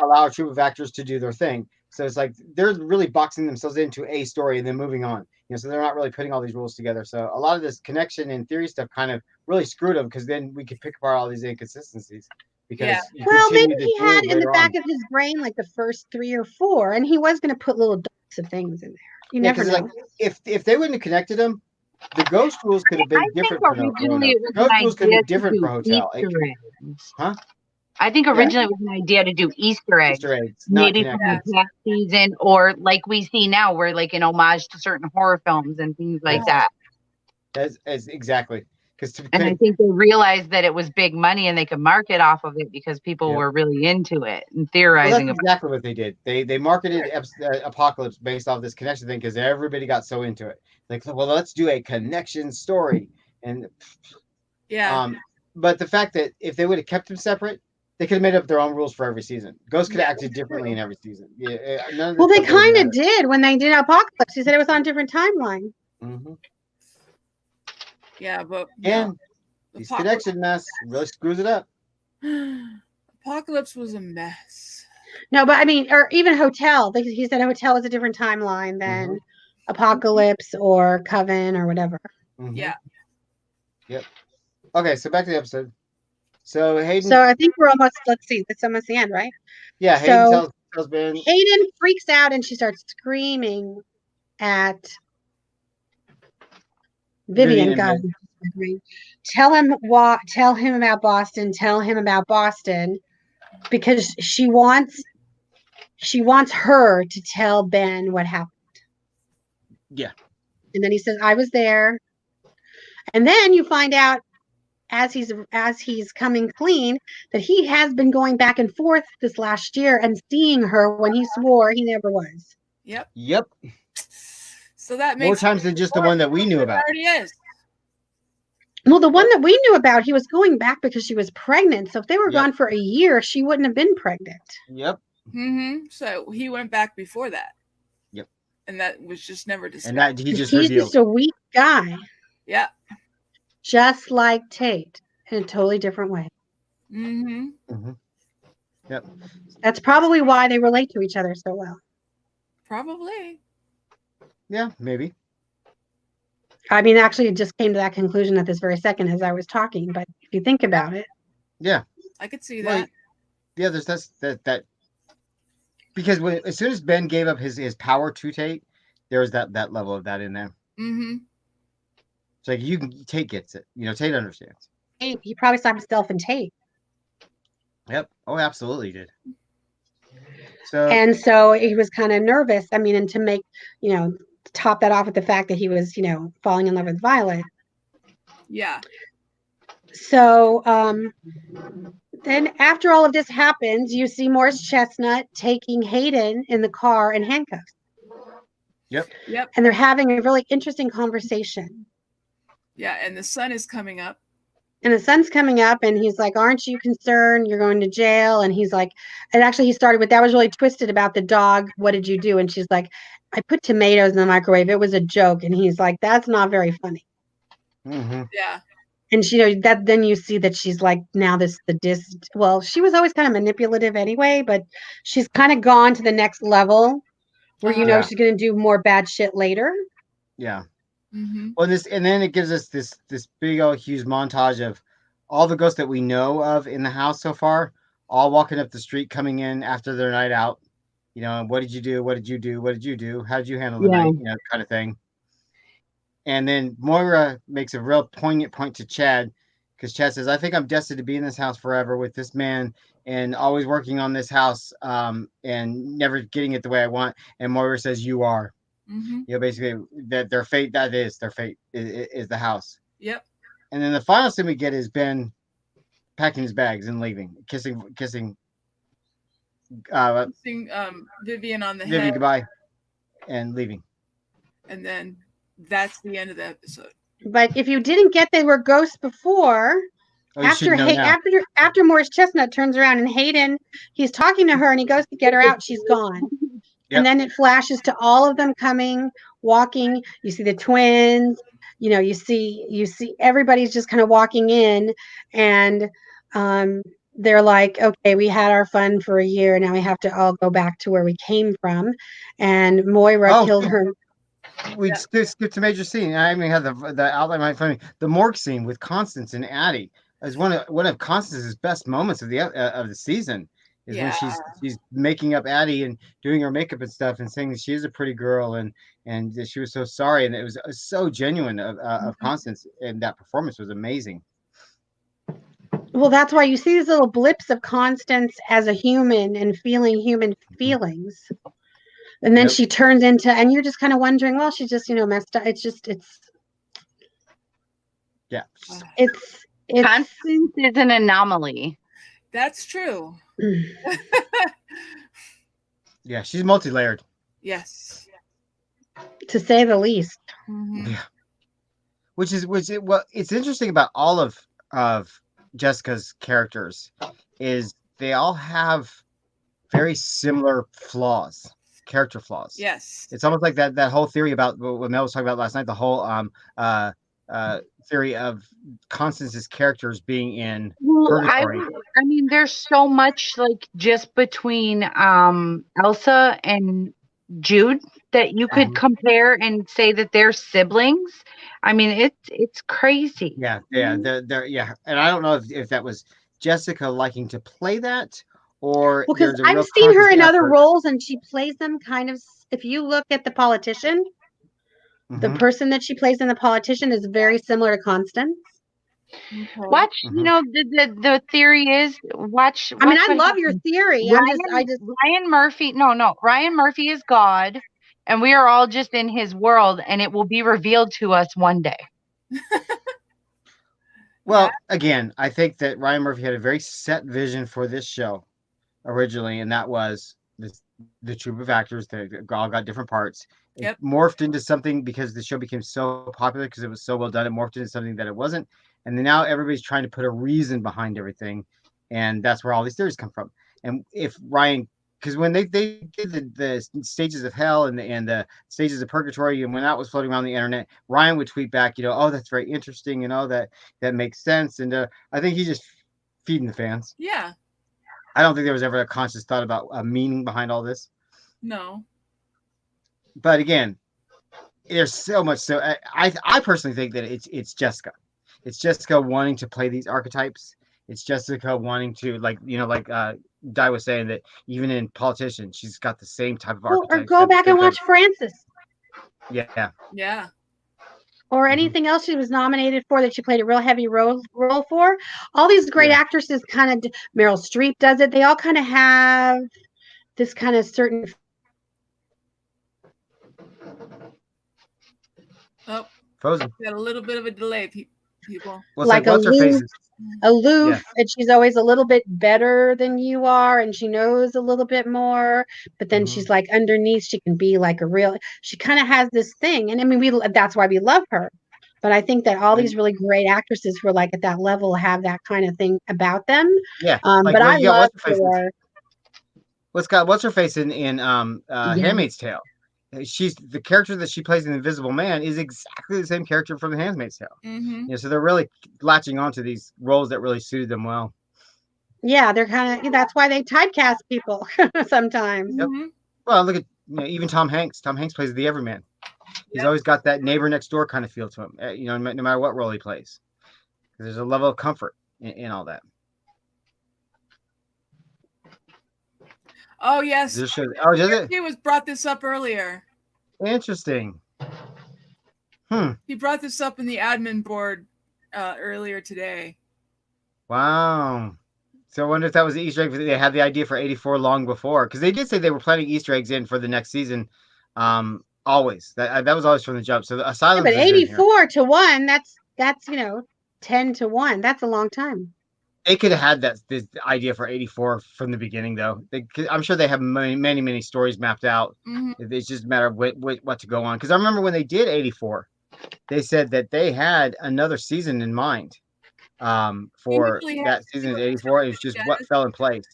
allow a troupe of actors to do their thing. So it's like they're really boxing themselves into a story and then moving on. So they're not really putting all these rules together. So a lot of this connection and theory stuff kind of really screwed them because then we could pick apart all these inconsistencies. Because maybe he had in the back of his brain like the first 3 or 4, and he was going to put little dots of things in there. You never know. Like, if they wouldn't have connected them, the ghost rules could have been different. The ghost rules could be different for Hotel. I think originally it was an idea to do Easter eggs maybe from the past season, or like we see now, where like an homage to certain horror films and things like that. As exactly. And I think they realized that it was big money and they could market off of it because people were really into it and theorizing. That's exactly what they did. They marketed Apocalypse based off this connection thing because everybody got so into it. Like, well, let's do a connection story. And but the fact that if they would have kept them separate, they could have made up their own rules for every season. Ghost could have acted differently in every season. Yeah, well, they kind of did when they did Apocalypse. He said it was on a different timeline. Mm-hmm. Yeah, but and these connection mess really screws it up. Apocalypse was a mess. No, but I mean, or even Hotel. He said Hotel was a different timeline than Apocalypse or Coven or whatever. Mm-hmm. Yeah. Yep. Okay, so back to the episode. So Hayden. So I think we're almost. Let's see. It's almost the end, right? Yeah. Hayden tells Ben. Hayden freaks out and she starts screaming at Vivian. God, tell him about Boston. Tell him about Boston, because she wants her to tell Ben what happened. Yeah. And then he says, "I was there." And then you find out as he's coming clean that he has been going back and forth this last year and seeing her when he swore he never was. Yep. So that makes more times than just the one that we knew about. Already is. Well, the one that we knew about, he was going back because she was pregnant. So if they were gone for a year, she wouldn't have been pregnant. Yep. Mm-hmm. So he went back before that. Yep. And that was just never discussed. And that he's revealed. Just a weak guy. Yeah. Just like Tate in a totally different way. Mm-hmm. Mm-hmm. Yep. That's probably why they relate to each other so well. Probably. Yeah, maybe. I mean, actually, it just came to that conclusion at this very second as I was talking. But if you think about it, yeah, I could see that. Yeah, there's that because as soon as Ben gave up his power to Tate, there was that level of that in there. Mm-hmm. It's like Tate gets it. Tate understands. He probably saw himself in Tate. Yep. Oh, absolutely did. So he was kind of nervous. I mean, and to make top that off with the fact that he was falling in love with Violet. Yeah. So then after all of this happens, you see Morris Chestnut taking Hayden in the car in handcuffs. Yep. And they're having a really interesting conversation. Yeah, and the sun is coming up. And the sun's coming up, and he's like, "Aren't you concerned? You're going to jail." And he's like, and actually he started with, "That was really twisted about the dog. What did you do?" And she's like, "I put tomatoes in the microwave. It was a joke." And he's like, "That's not very funny." Mm-hmm. Yeah. And that then you see that she's like, now well, she was always kind of manipulative anyway, but she's kind of gone to the next level where she's going to do more bad shit later. Yeah. Mm-hmm. Well, and then it gives us this big old huge montage of all the ghosts that we know of in the house so far, all walking up the street, coming in after their night out. What did you do? What did you do? What did you do? How did you handle the night? Kind of thing. And then Moira makes a real poignant point to Chad, because Chad says, "I think I'm destined to be in this house forever with this man and always working on this house and never getting it the way I want." And Moira says, "You are." Mm-hmm. Basically that their fate, their fate is the house. Yep. And then the final scene we get is Ben packing his bags and leaving, kissing Vivian on the Vivian head. Goodbye and leaving. And then that's the end of the episode. But if you didn't get they were ghosts before, after Morris Chestnut turns around and Hayden, he's talking to her and he goes to get her out, she's gone. Yep. And then it flashes to all of them walking. You see the twins, you see everybody's just kind of walking in, and they're like, "Okay, we had our fun for a year. Now we have to all go back to where we came from." And Moira killed her. We skipped a major scene. I even had the outline right in front of me. The morgue scene with Constance and Addie is one of Constance's best moments of the season. Is when she's making up Addie and doing her makeup and stuff and saying that she is a pretty girl and she was so sorry, and it was so genuine of Constance, and that performance was amazing. Well, that's why you see these little blips of Constance as a human and feeling human feelings. And then she turns into, and you're just kind of wondering, well, she just, messed up. Yeah. It's Constance is an anomaly. That's true. Yeah, she's multi-layered. Yes. to say the least. Mhm. Yeah. Which it's interesting about all of Jessica's characters is they all have very similar flaws, character flaws. Yes. It's almost like that whole theory about what Mel was talking about last night, the whole uh theory of Constance's characters being in Well, purgatory. I mean, there's so much like just between Elsa and Jude that you could compare and say that they're siblings. I mean, it's crazy. Yeah, Mhm. they're yeah, and I don't know if that was Jessica liking to play that or Because there's a I've real seen conscious her in other effort. roles and she plays them kind of. If you look at the politician, the Mhm, person that she plays in the politician is very similar to Constance. Okay. Watch, mhm. the theory is I mean, watch I what love your happens. theory. I just, Ryan Murphy, no, Ryan Murphy is God, and we are all just in his world, and it will be revealed to us one day. Yeah. Well, again, I think that Ryan Murphy had a very set vision for this show originally, and that was the troupe of actors that all got different parts. It Yep. morphed into something because the show became so popular because it was so well done. It morphed into something that it wasn't, and then now everybody's trying to put a reason behind everything, and that's where all these theories come from. And if Ryan, because when they did the stages of hell and the stages of purgatory, and when that was floating around the internet, Ryan would tweet back, oh, that's very interesting, that makes sense, and I think he's just feeding the fans. Yeah. I don't think there was ever a conscious thought about a meaning behind all this. No. But again, there's so much. So I personally think that it's Jessica. It's Jessica wanting to play these archetypes. It's Jessica wanting to like Di was saying that even in politicians, she's got the same type of well, or archetypes. go Got the back same and type. watch Frances Yeah. Yeah. or Mhm. anything else she was nominated for that she played a real heavy role for. All these great Yeah. actresses kind of, Meryl Streep does it. They all kind of have this kind of certain Oh, Frozen. got a little bit of a delay, people. Well, it's like like what's her faces. aloof, Yeah. and she's always a little bit better than you are, and she knows a little bit more, but then Mhm. she's like underneath she can be like a real, she kind of has this thing, and I mean that's why we love her. But I think that all these And really great actresses who are like at that level have that kind of thing about them. yeah, But like I you got love what's her faces. her. What's her face in Yeah. Handmaid's Tale? She's the character that she plays in Invisible Man is exactly the same character from The Handmaid's Tale. Mm-hmm. So they're really latching onto these roles that really suited them well. Yeah, they're kind of, that's why they typecast people sometimes. Yep. Mm-hmm. Well, look at even Tom Hanks. Tom Hanks plays the everyman. He's Yep. always got that neighbor next door kind of feel to him. No matter what role he plays, there's a level of comfort in all that. Oh yes. Does it? He was brought this up earlier. Interesting. He brought this up in the admin board earlier today. Wow. So I wonder if that was the Easter egg. They had the idea for 84 long before, because they did say they were planning Easter eggs in for the next season. Always that was always from the jump. So the Yeah, Asylums but is in here. 84 to 1, that's 10 to 1. That's a long time. They could have had this idea for 84 from the beginning, though. I'm sure they have many stories mapped out. Mm-hmm. It's just a matter of what to go on. Because I remember when they did 84, they said that they had another season in mind. For that season of 84, it's just what fell in place.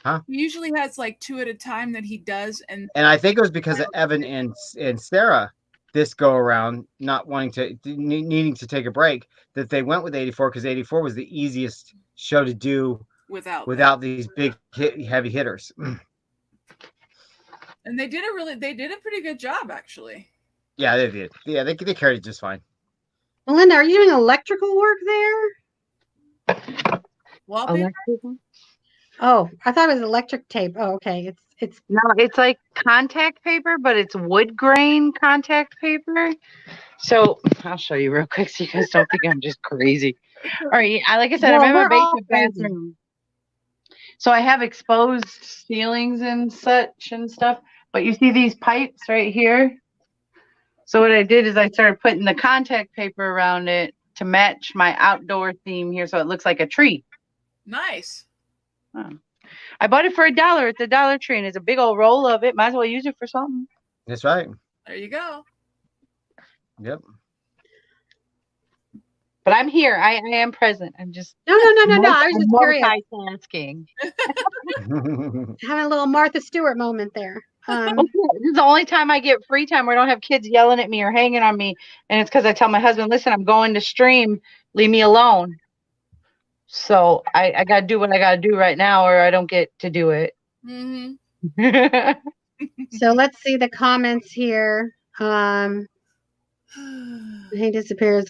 Huh? He usually has like 2 at a time that he does, and I think it was because of Evan and Sarah this go around not wanting to needing to take a break that they went with 84 because 84 was the easiest show to do without these big heavy hitters. And they did a pretty good job actually. Yeah, they did. Yeah, they carried it just fine. Melinda, are you doing electrical work there? Wallpaper? Electrical? Oh, I thought it was electric tape. Oh, okay. No, it's like contact paper, but it's wood grain contact paper. So I'll show you real quick so you guys don't think I'm just crazy. All right, like I said, I'm Well, in my we're all basement crazy. bathroom. So I have exposed ceilings and such and stuff. But you see these pipes right here? So what I did is I started putting the contact paper around it to match my outdoor theme here, so it looks like a tree. Nice. I bought it for $1 at the Dollar Tree, and it's a big old roll of it. Might as well use it for something. That's right. There you go. Yep. But I'm here. I am present. I'm just No. I was just curious. multitasking. Having a little Martha Stewart moment there. This is the only time I get free time where I don't have kids yelling at me or hanging on me. And it's because I tell my husband, listen, I'm going to stream. Leave me alone. So I got to do what I got to do right now, or I don't get to do it. Mm-hmm. So let's see the comments here. He disappears.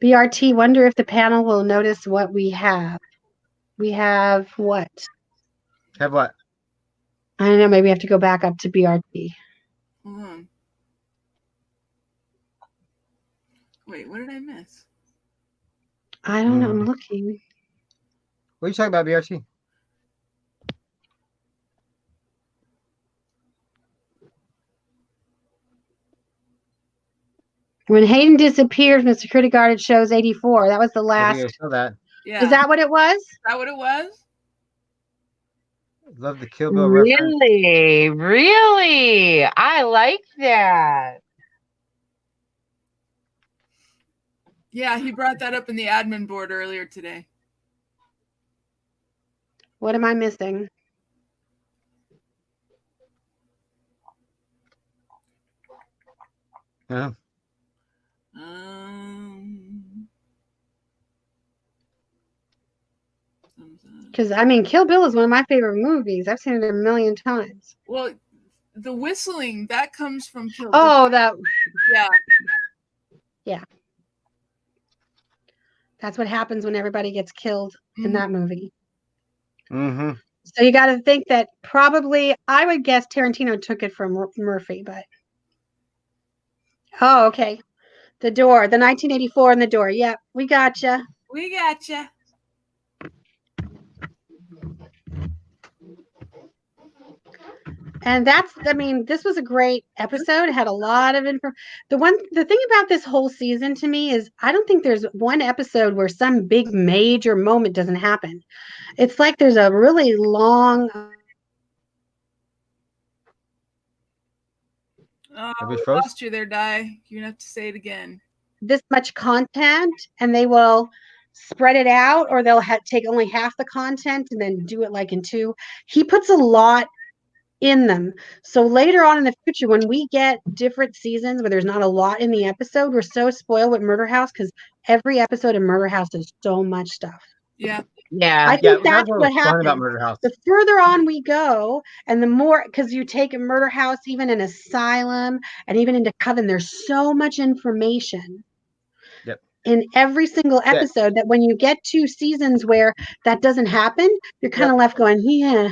BRT, wonder if the panel will notice what we have. We have what? Have what? I don't know. Maybe we have to go back up to BRT. Hold on. Wait, what did I miss? I don't know. I'm looking. What are you talking about, BRT? When Hayden disappears from the security guard, it shows 84. That was the I last. think I saw that. Yeah. Is that what it was? Is that what it was? Love the Kill Bill reference. Really? I like that. Yeah, he brought that up in the admin board earlier today. What am I missing? Yeah. Because I mean, Kill Bill is one of my favorite movies. I've seen it a million times. Well, the whistling that comes from Kill Bill. Oh, that. Yeah. That's what happens when everybody gets killed in that movie. Mm-hmm. So you got to think that probably, I would guess Tarantino took it from Murphy, but. Oh, okay. The door, the 1984 in the door. Yep, we gotcha. We gotcha. And that's, I mean, this was a great episode. It had a lot of info. The thing about this whole season to me is I don't think there's one episode where some big major moment doesn't happen. It's like there's a really long. Oh, we lost you there, Di. You're gonna have to say it again. This much content, and they will spread it out, or they'll take only half the content and then do it like in two. He puts a lot in them. So later on in the future, when we get different seasons where there's not a lot in the episode, we're so spoiled with Murder House because every episode of Murder House is so much stuff. Yeah. I think that's what happens. About Murder House. The further on we go, and the more, because you take a Murder House, even in Asylum and even into Coven, there's so much information. Yep. In every single episode that when you get to seasons where that doesn't happen, you're kind of left going, yeah.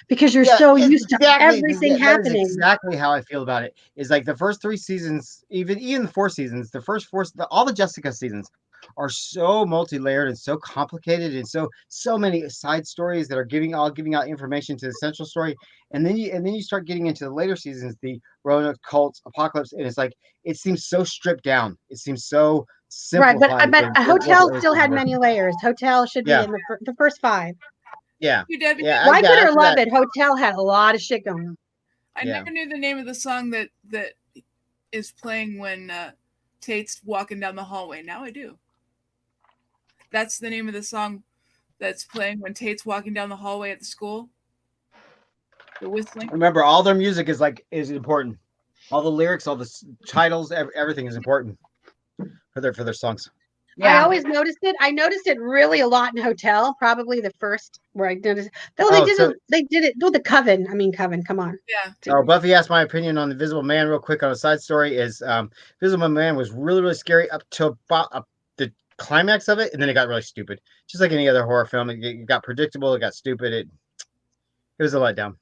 Because you're so used to everything happening. That is exactly how I feel about it. Is like the first 3 seasons, even the 4 seasons, the first 4, all the Jessica seasons are so multi-layered and so complicated, and so many side stories that are giving out information to the central story. And then you start getting into the later seasons, the Roanoke cults, Apocalypse, and it's like it seems so stripped down. It seems so simplified. Right, but a Hotel still had many layers. Hotel should be in the first 5. Yeah. Like it or love it, Hotel had a lot of shit going on. I never knew the name of the song that is playing when Tate's walking down the hallway. Now I do. That's the name of the song that's playing when Tate's walking down the hallway at the school. The whistling. Remember, all their music is important. All the lyrics, all the titles, everything is important for their songs. Yeah. I always noticed it. I noticed it really a lot in Hotel. Probably the first where I noticed. Though they did it. No, the Coven. I mean, Coven. Come on. Yeah. Oh, Buffy asked my opinion on the Invisible Man real quick on a side story. Is Invisible Man was really, really scary up to about the climax of it, and then it got really stupid. Just like any other horror film, it got predictable. It got stupid. It was a letdown.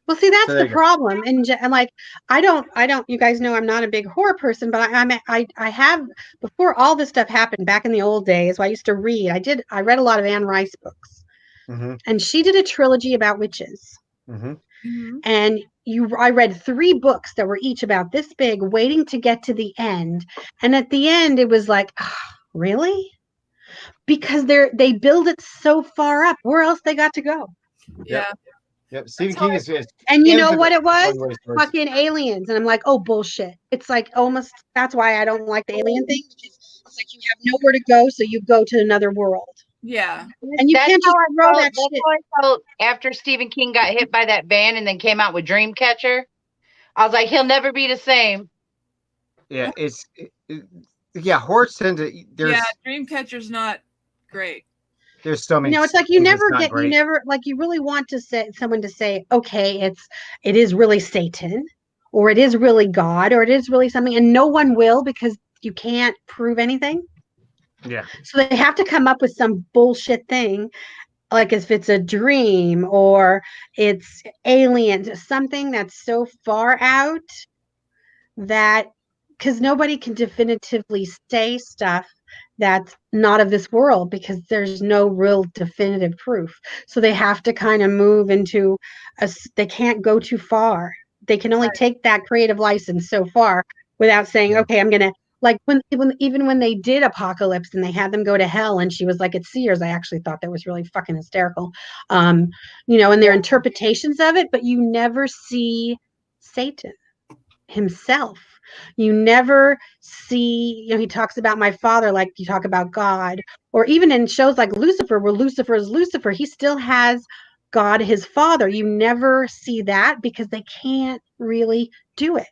Well, see, that's the problem. And like, I don't, you guys know I'm not a big horror person, but I have, before all this stuff happened back in the old days, I used to read, I read a lot of Anne Rice books, and she did a trilogy about witches. And I read 3 books that were each about this big, waiting to get to the end. And at the end, it was like, really? Because they build it so far up. Where else they got to go? Yeah. Yep. Stephen King is And you know infamous what it for was? telling great stories. Fucking aliens. And I'm like, oh, bullshit. It's like almost, that's why I don't like the alien thing. Because it's like you have nowhere to go, so you go to another world. Yeah. And you That's can't just how I throw felt. that That's shit. how I felt after Stephen King got hit by that van and then came out with Dreamcatcher. I was like, he'll never be the same. Yeah, yeah, horrors tend to Yeah, Dreamcatcher's not great. there's so many You know, it's like things that's not great. you really want to say someone to say, okay, it is really Satan, or it is really God, or it is really something, and no one will because you can't prove anything. Yeah. So they have to come up with some bullshit thing, like if it's a dream or it's aliens, something that's so far out that because nobody can definitively say stuff that's not of this world because there's no real definitive proof. So they have to kind of move into they can't go too far. They can only take that creative license so far without saying, okay, I'm going to, like even when they did Apocalypse and they had them go to hell and she was like, it's Sears, I actually thought that was really fucking hysterical. You know, and their interpretations of it, but you never see Satan himself. You never see, you know, he talks about my father like you talk about God, or even in shows like Lucifer, where Lucifer is Lucifer, he still has God, his father. You never see that because they can't really do it.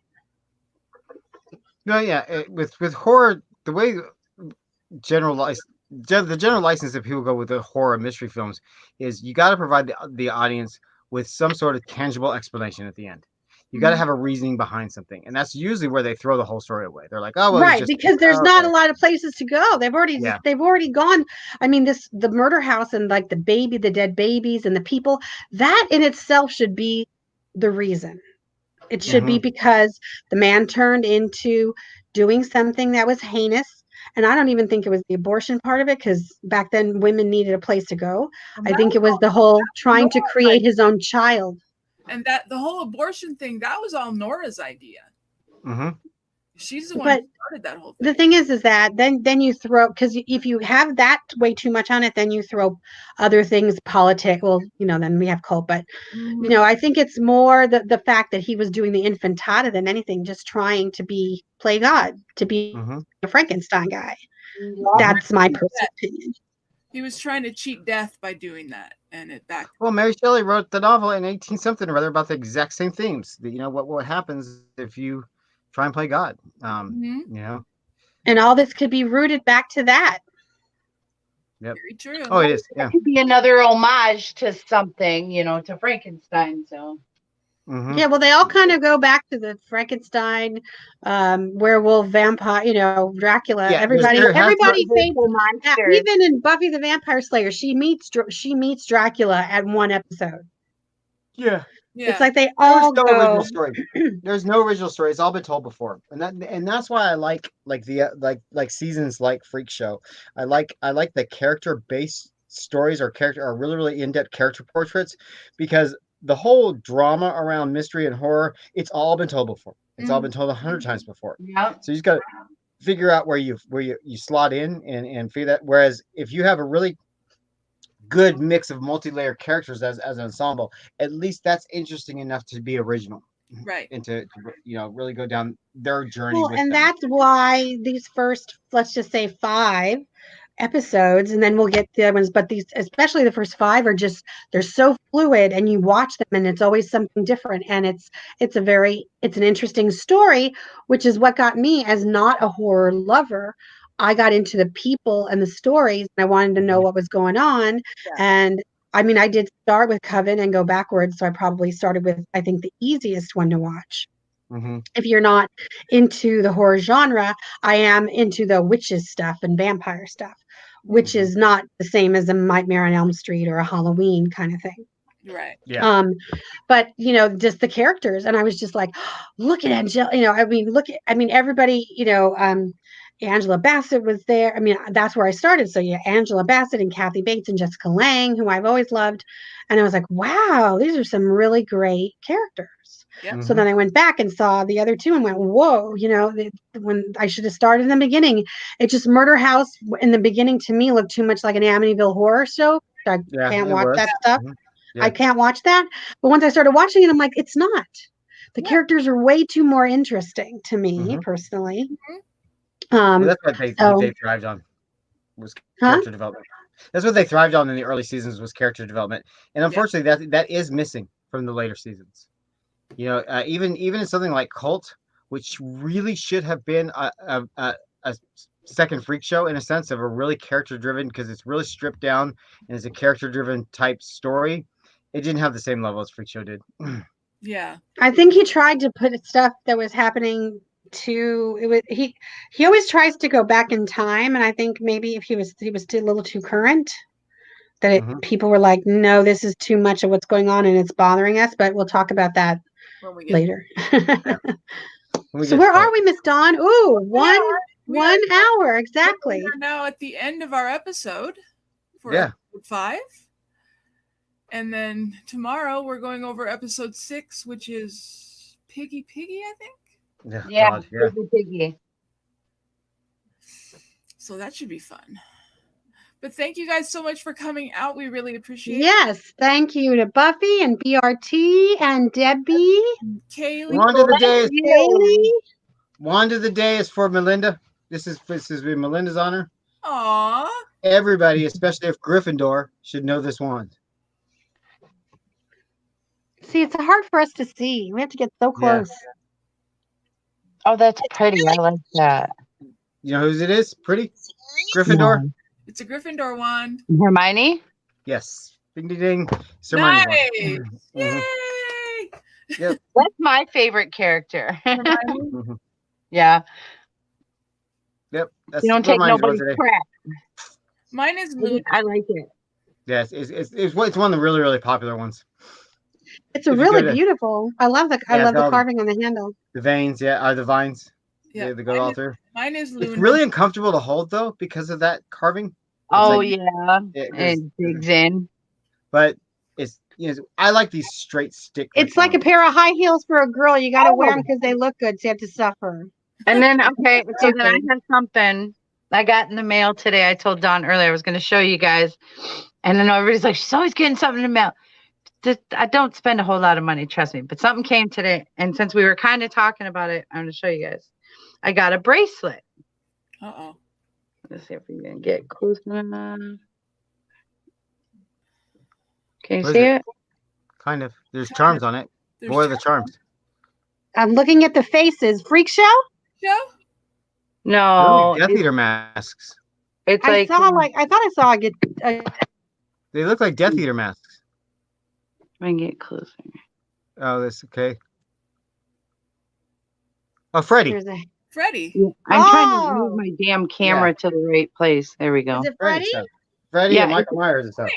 No, yeah, with horror, the way the general license that people go with the horror mystery films is you got to provide the audience with some sort of tangible explanation at the end. You got to have a reasoning behind something, and that's usually where they throw the whole story away. They're like, "Oh, well, it's Right, just because there's not a okay." lot of places to go. They've already gone. I mean, the murder house and like the dead babies and the people, that in itself should be the reason. It should be because the man turned into doing something that was heinous. And I don't even think it was the abortion part of it, because back then women needed a place to go. I think it was the whole trying to create his own child. And that the whole abortion thing, that was all Nora's idea. She's the one who started that whole thing. The thing is that then you throw, because if you have that way too much on it, then you throw other things, politics. Well, you know, then we have cult, but you know, I think it's more the fact that he was doing the infantata than anything, just trying to play God, to be a Frankenstein guy. That's my personal opinion. He was trying to cheat death by doing that, and it back. Well, Mary Shelley wrote the novel in 18 something or other about the exact same themes. You know what happens if you try and play God. You know, and all this could be rooted back to that. Yep. Very true. Oh, it is. Yeah. It could be another homage to something, you know, to Frankenstein. So. Yeah, well, they all kind of go back to the Frankenstein, werewolf, vampire, you know, Dracula. Yeah, everybody thinks that monsters. even in Buffy the Vampire Slayer, she meets Dracula at one episode. Yeah. It's like they all There's no go. original story. There's no original story. It's all been told before, and that's why I like the like seasons like Freak Show. I like the character based stories are really in depth character portraits, because the whole drama around mystery and horror, it's all been told before. It's all been told 100 times before. Yeah. So you just got to figure out where you slot in and figure that. Whereas if you have a really good mix of multi-layered characters as an ensemble, at least that's interesting enough to be original, right? And to you know, really go down their journey. Well, with and them. that's why these first, let's just say 5 episodes, and then we'll get the other ones, but these, especially the first 5, are just, they're so fluid, and you watch them and it's always something different, and it's an interesting story, which is what got me, as not a horror lover. I got into the people and the stories, and I wanted to know what was going on. And I mean, I did start with Coven and go backwards, so I probably started with, I think, the easiest one to watch. If you're not into the horror genre, I am into the witches stuff and vampire stuff, which is not the same as a Nightmare on Elm Street or a Halloween kind of thing. Right. Yeah. But you know, just the characters, and I was just like, look at Angela. You know, I mean, everybody. You know, Angela Bassett was there. I mean, that's where I started. So yeah, Angela Bassett and Kathy Bates and Jessica Lange, who I've always loved, and I was like, wow, these are some really great characters. Yep. So then I went back and saw the other two and went, whoa, when I should have started in the beginning. It just Murder House in the beginning to me looked too much like an Amityville horror show. I can't watch that stuff. Yeah. I can't watch that. But once I started watching it, I'm like, it's not. The characters are way too more interesting to me personally. Well, that's what they thrived on, was character development. That's what they thrived on in the early seasons, was character development, and unfortunately, that is missing from the later seasons. Even in something like Cult, which really should have been a second Freak Show in a sense of a really character driven, because it's really stripped down and it's a character driven type story. It didn't have the same level as Freak Show did. Yeah, I think he tried to put stuff that was happening he always tries to go back in time, and I think maybe if he was a little too current, that people were like, no, this is too much of what's going on and it's bothering us. But we'll talk about that later. So where are we, Miss Dawn? Ooh, one hour exactly. We are now at the end of our episode for episode 5. And then tomorrow we're going over episode 6, which is Piggy, I think. Yeah. Piggy. So that should be fun. But thank you guys so much for coming out. We really appreciate it. Yes, thank you to Buffy and BRT and Debbie. Kaylee. Wand of the day is for Melinda. This is Melinda's honor. Aww. Everybody, especially if Gryffindor, should know this wand. See, it's hard for us to see. We have to get so close. Yeah. Oh, that's pretty. I like that. You know whose it is? Pretty? Gryffindor? Yeah. It's a Gryffindor wand. Hermione? Yes. Ding, ding, ding. Nice. Yay! Yep. That's my favorite character. Yeah. Yep. You don't take nobody's crap. Mine is Luna. I like it. Yes, it's one of the really, really popular ones. It's really beautiful. I love the carving on the handle. The veins, are the vines. Yeah, they go all through. Mine is Luna. It's really uncomfortable to hold though because of that carving. It digs in. But it's I like these straight stick. It's like a pair of high heels for a girl. You got to wear them because they look good. So you have to suffer. And then then I have something I got in the mail today. I told Dawn earlier I was going to show you guys, and then everybody's like, she's always getting something in the mail. I don't spend a whole lot of money, trust me. But something came today, and since we were kind of talking about it, I'm going to show you guys. I got a bracelet. Let's see if we can get close enough. Can you see it? Kind of. There's charms on it. What are the charms? I'm looking at the faces. Freak Show? No. Death Eater masks. It's I thought I saw They look like Death Eater masks. I can get closer. Oh, that's okay. Oh, Freddy. Freddy. Yeah, I'm trying to move my damn camera to the right place. There we go. Is it Freddy? Freddy and Michael Myers and stuff.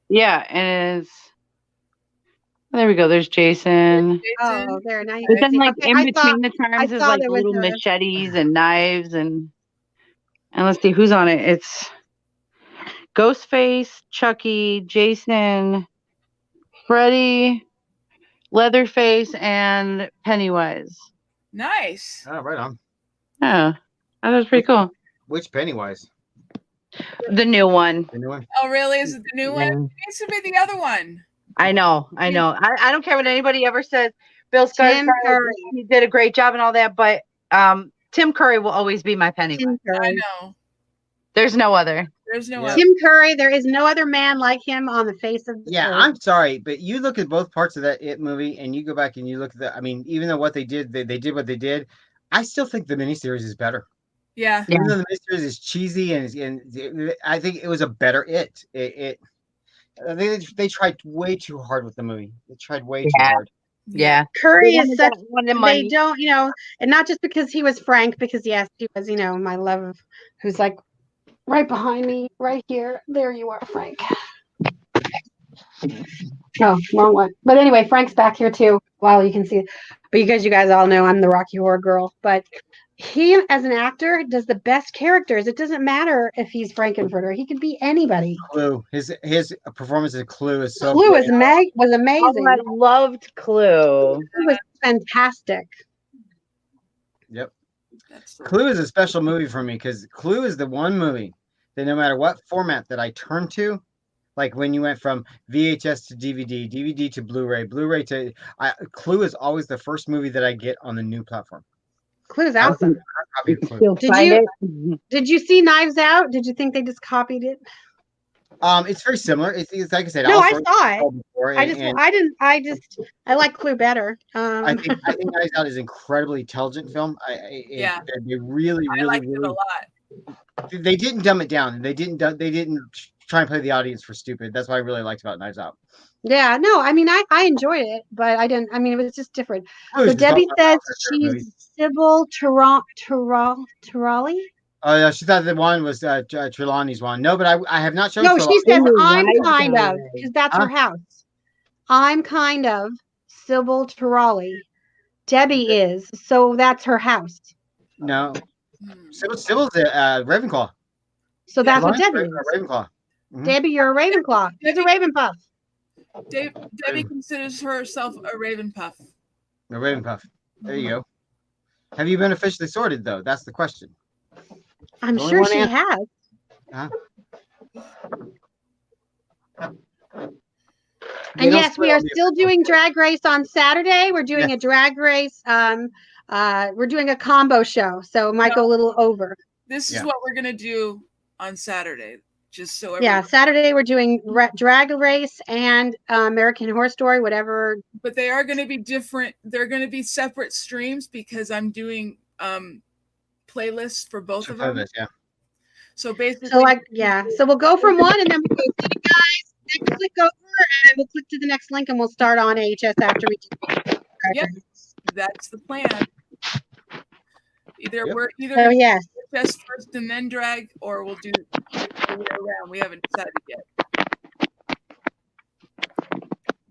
Yeah, and there we go. There's Jason. Oh, there. Now you but then, like in between the charms is like little machetes and knives and let's see who's on it. It's Ghostface, Chucky, Jason, Freddy, Leatherface, and Pennywise. Nice. Oh, right on. Yeah, that was pretty cool. Which Pennywise? The new one. The new one? Oh, really? Is it the new one? It needs to be the other one. I know. I don't care what anybody ever says. Bill Skarsgård, he did a great job and all that, but Tim Curry will always be my Pennywise. I know. There's no other. Tim Curry. There is no other man like him on the face of the earth. I'm sorry, but you look at both parts of that It movie, and you go back and you look at even though what they did, they did what they did. I still think the miniseries is better. Yeah. Even though the miniseries is cheesy and I think it was a better It. They tried way too hard with the movie. They tried way too hard. Yeah. Curry is such. They don't, and not just because he was Frank, because yes, he was, my love, who's like right behind me, right here. There you are, Frank. Oh, wrong one. But anyway, Frank's back here too. Wow, you can see it. But you guys all know I'm the Rocky Horror Girl. But he, as an actor, does the best characters. It doesn't matter if he's Frankenfurter. He could be anybody. Clue. His performance in Clue is so Clue was amazing. Oh, I loved Clue. He was fantastic. Yep. That's the Clue is a special movie for me because Clue is the one movie that no matter what format that I turn to, like when you went from VHS to DVD, DVD to Blu-ray, Blu-ray to Clue is always the first movie that I get on the new platform. Clue's awesome. Copy of Clue. Still Did find you- it? Did you see Knives Out? Did you think they just copied it? It's very similar. It's like I said. No, all I sorts saw it. of before, I like Clue better. I think Knives Out is an incredibly intelligent film. Yeah. They really, I really, liked it a really. lot. They didn't dumb it down. They didn't try and play the audience for stupid. That's what I really liked about Knives Out. Yeah, no, I mean I enjoyed it, but I didn't. I mean, it was just different. Clue So is just all Debbie about says favorite movies. she's Sybil Terrali. Oh yeah, she thought the one was Trelawney's one. No, but I have not shown. No, Trelawney. she says Ooh, I'm Knives kind Out. of, because that's Huh? her house. I'm kind of Sybil Terrali. Debbie is, so that's her house. No, Hmm. Sybil's Ravenclaw. So that's what Trelawney's Debbie is. Ravenclaw. Mhm. Debbie, you're a Ravenclaw. She's a Ravenpuff. Debbie considers herself a Ravenpuff. A Ravenpuff. There you go. Have you been officially sorted though? That's the question. I'm Only sure one she answer. has. Huh? And yes, we are still doing Drag Race on Saturday. We're doing Yes. a Drag Race. We're doing a combo show, so it might go a little over. This is Yeah. what we're gonna do on Saturday, just so Yeah, everyone. Saturday we're doing Drag Race and American Horror Story, whatever. But they are going to be different. They're going to be separate streams because I'm doing playlists for both of them. Playlist, yeah. So basically, So we'll go from one, and then we'll go see you guys. Next click over, and then we'll click to the next link, and we'll start on AHS after we do Drag Yep. Race. that's the plan. Either Yep. we're either So gonna yes, do test first and then drag, or we'll do the other way around. We haven't decided yet.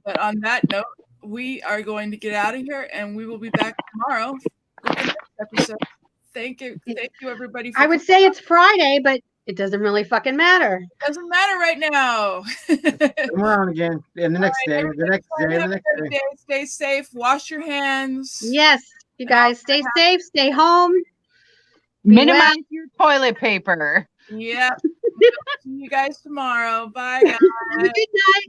But on that note, we are going to get out of here, and we will be back tomorrow with the next episode. Thank you, everybody. I would say it's Friday, but it doesn't really fucking matter. doesn't matter right now. Come around again. And the next day, the next day, the Have a next great day. day. Stay safe. Wash your hands. Yes, you guys stay safe, stay home. Minimize your toilet paper. Yeah. See you guys tomorrow. Bye, guys. Have a good night.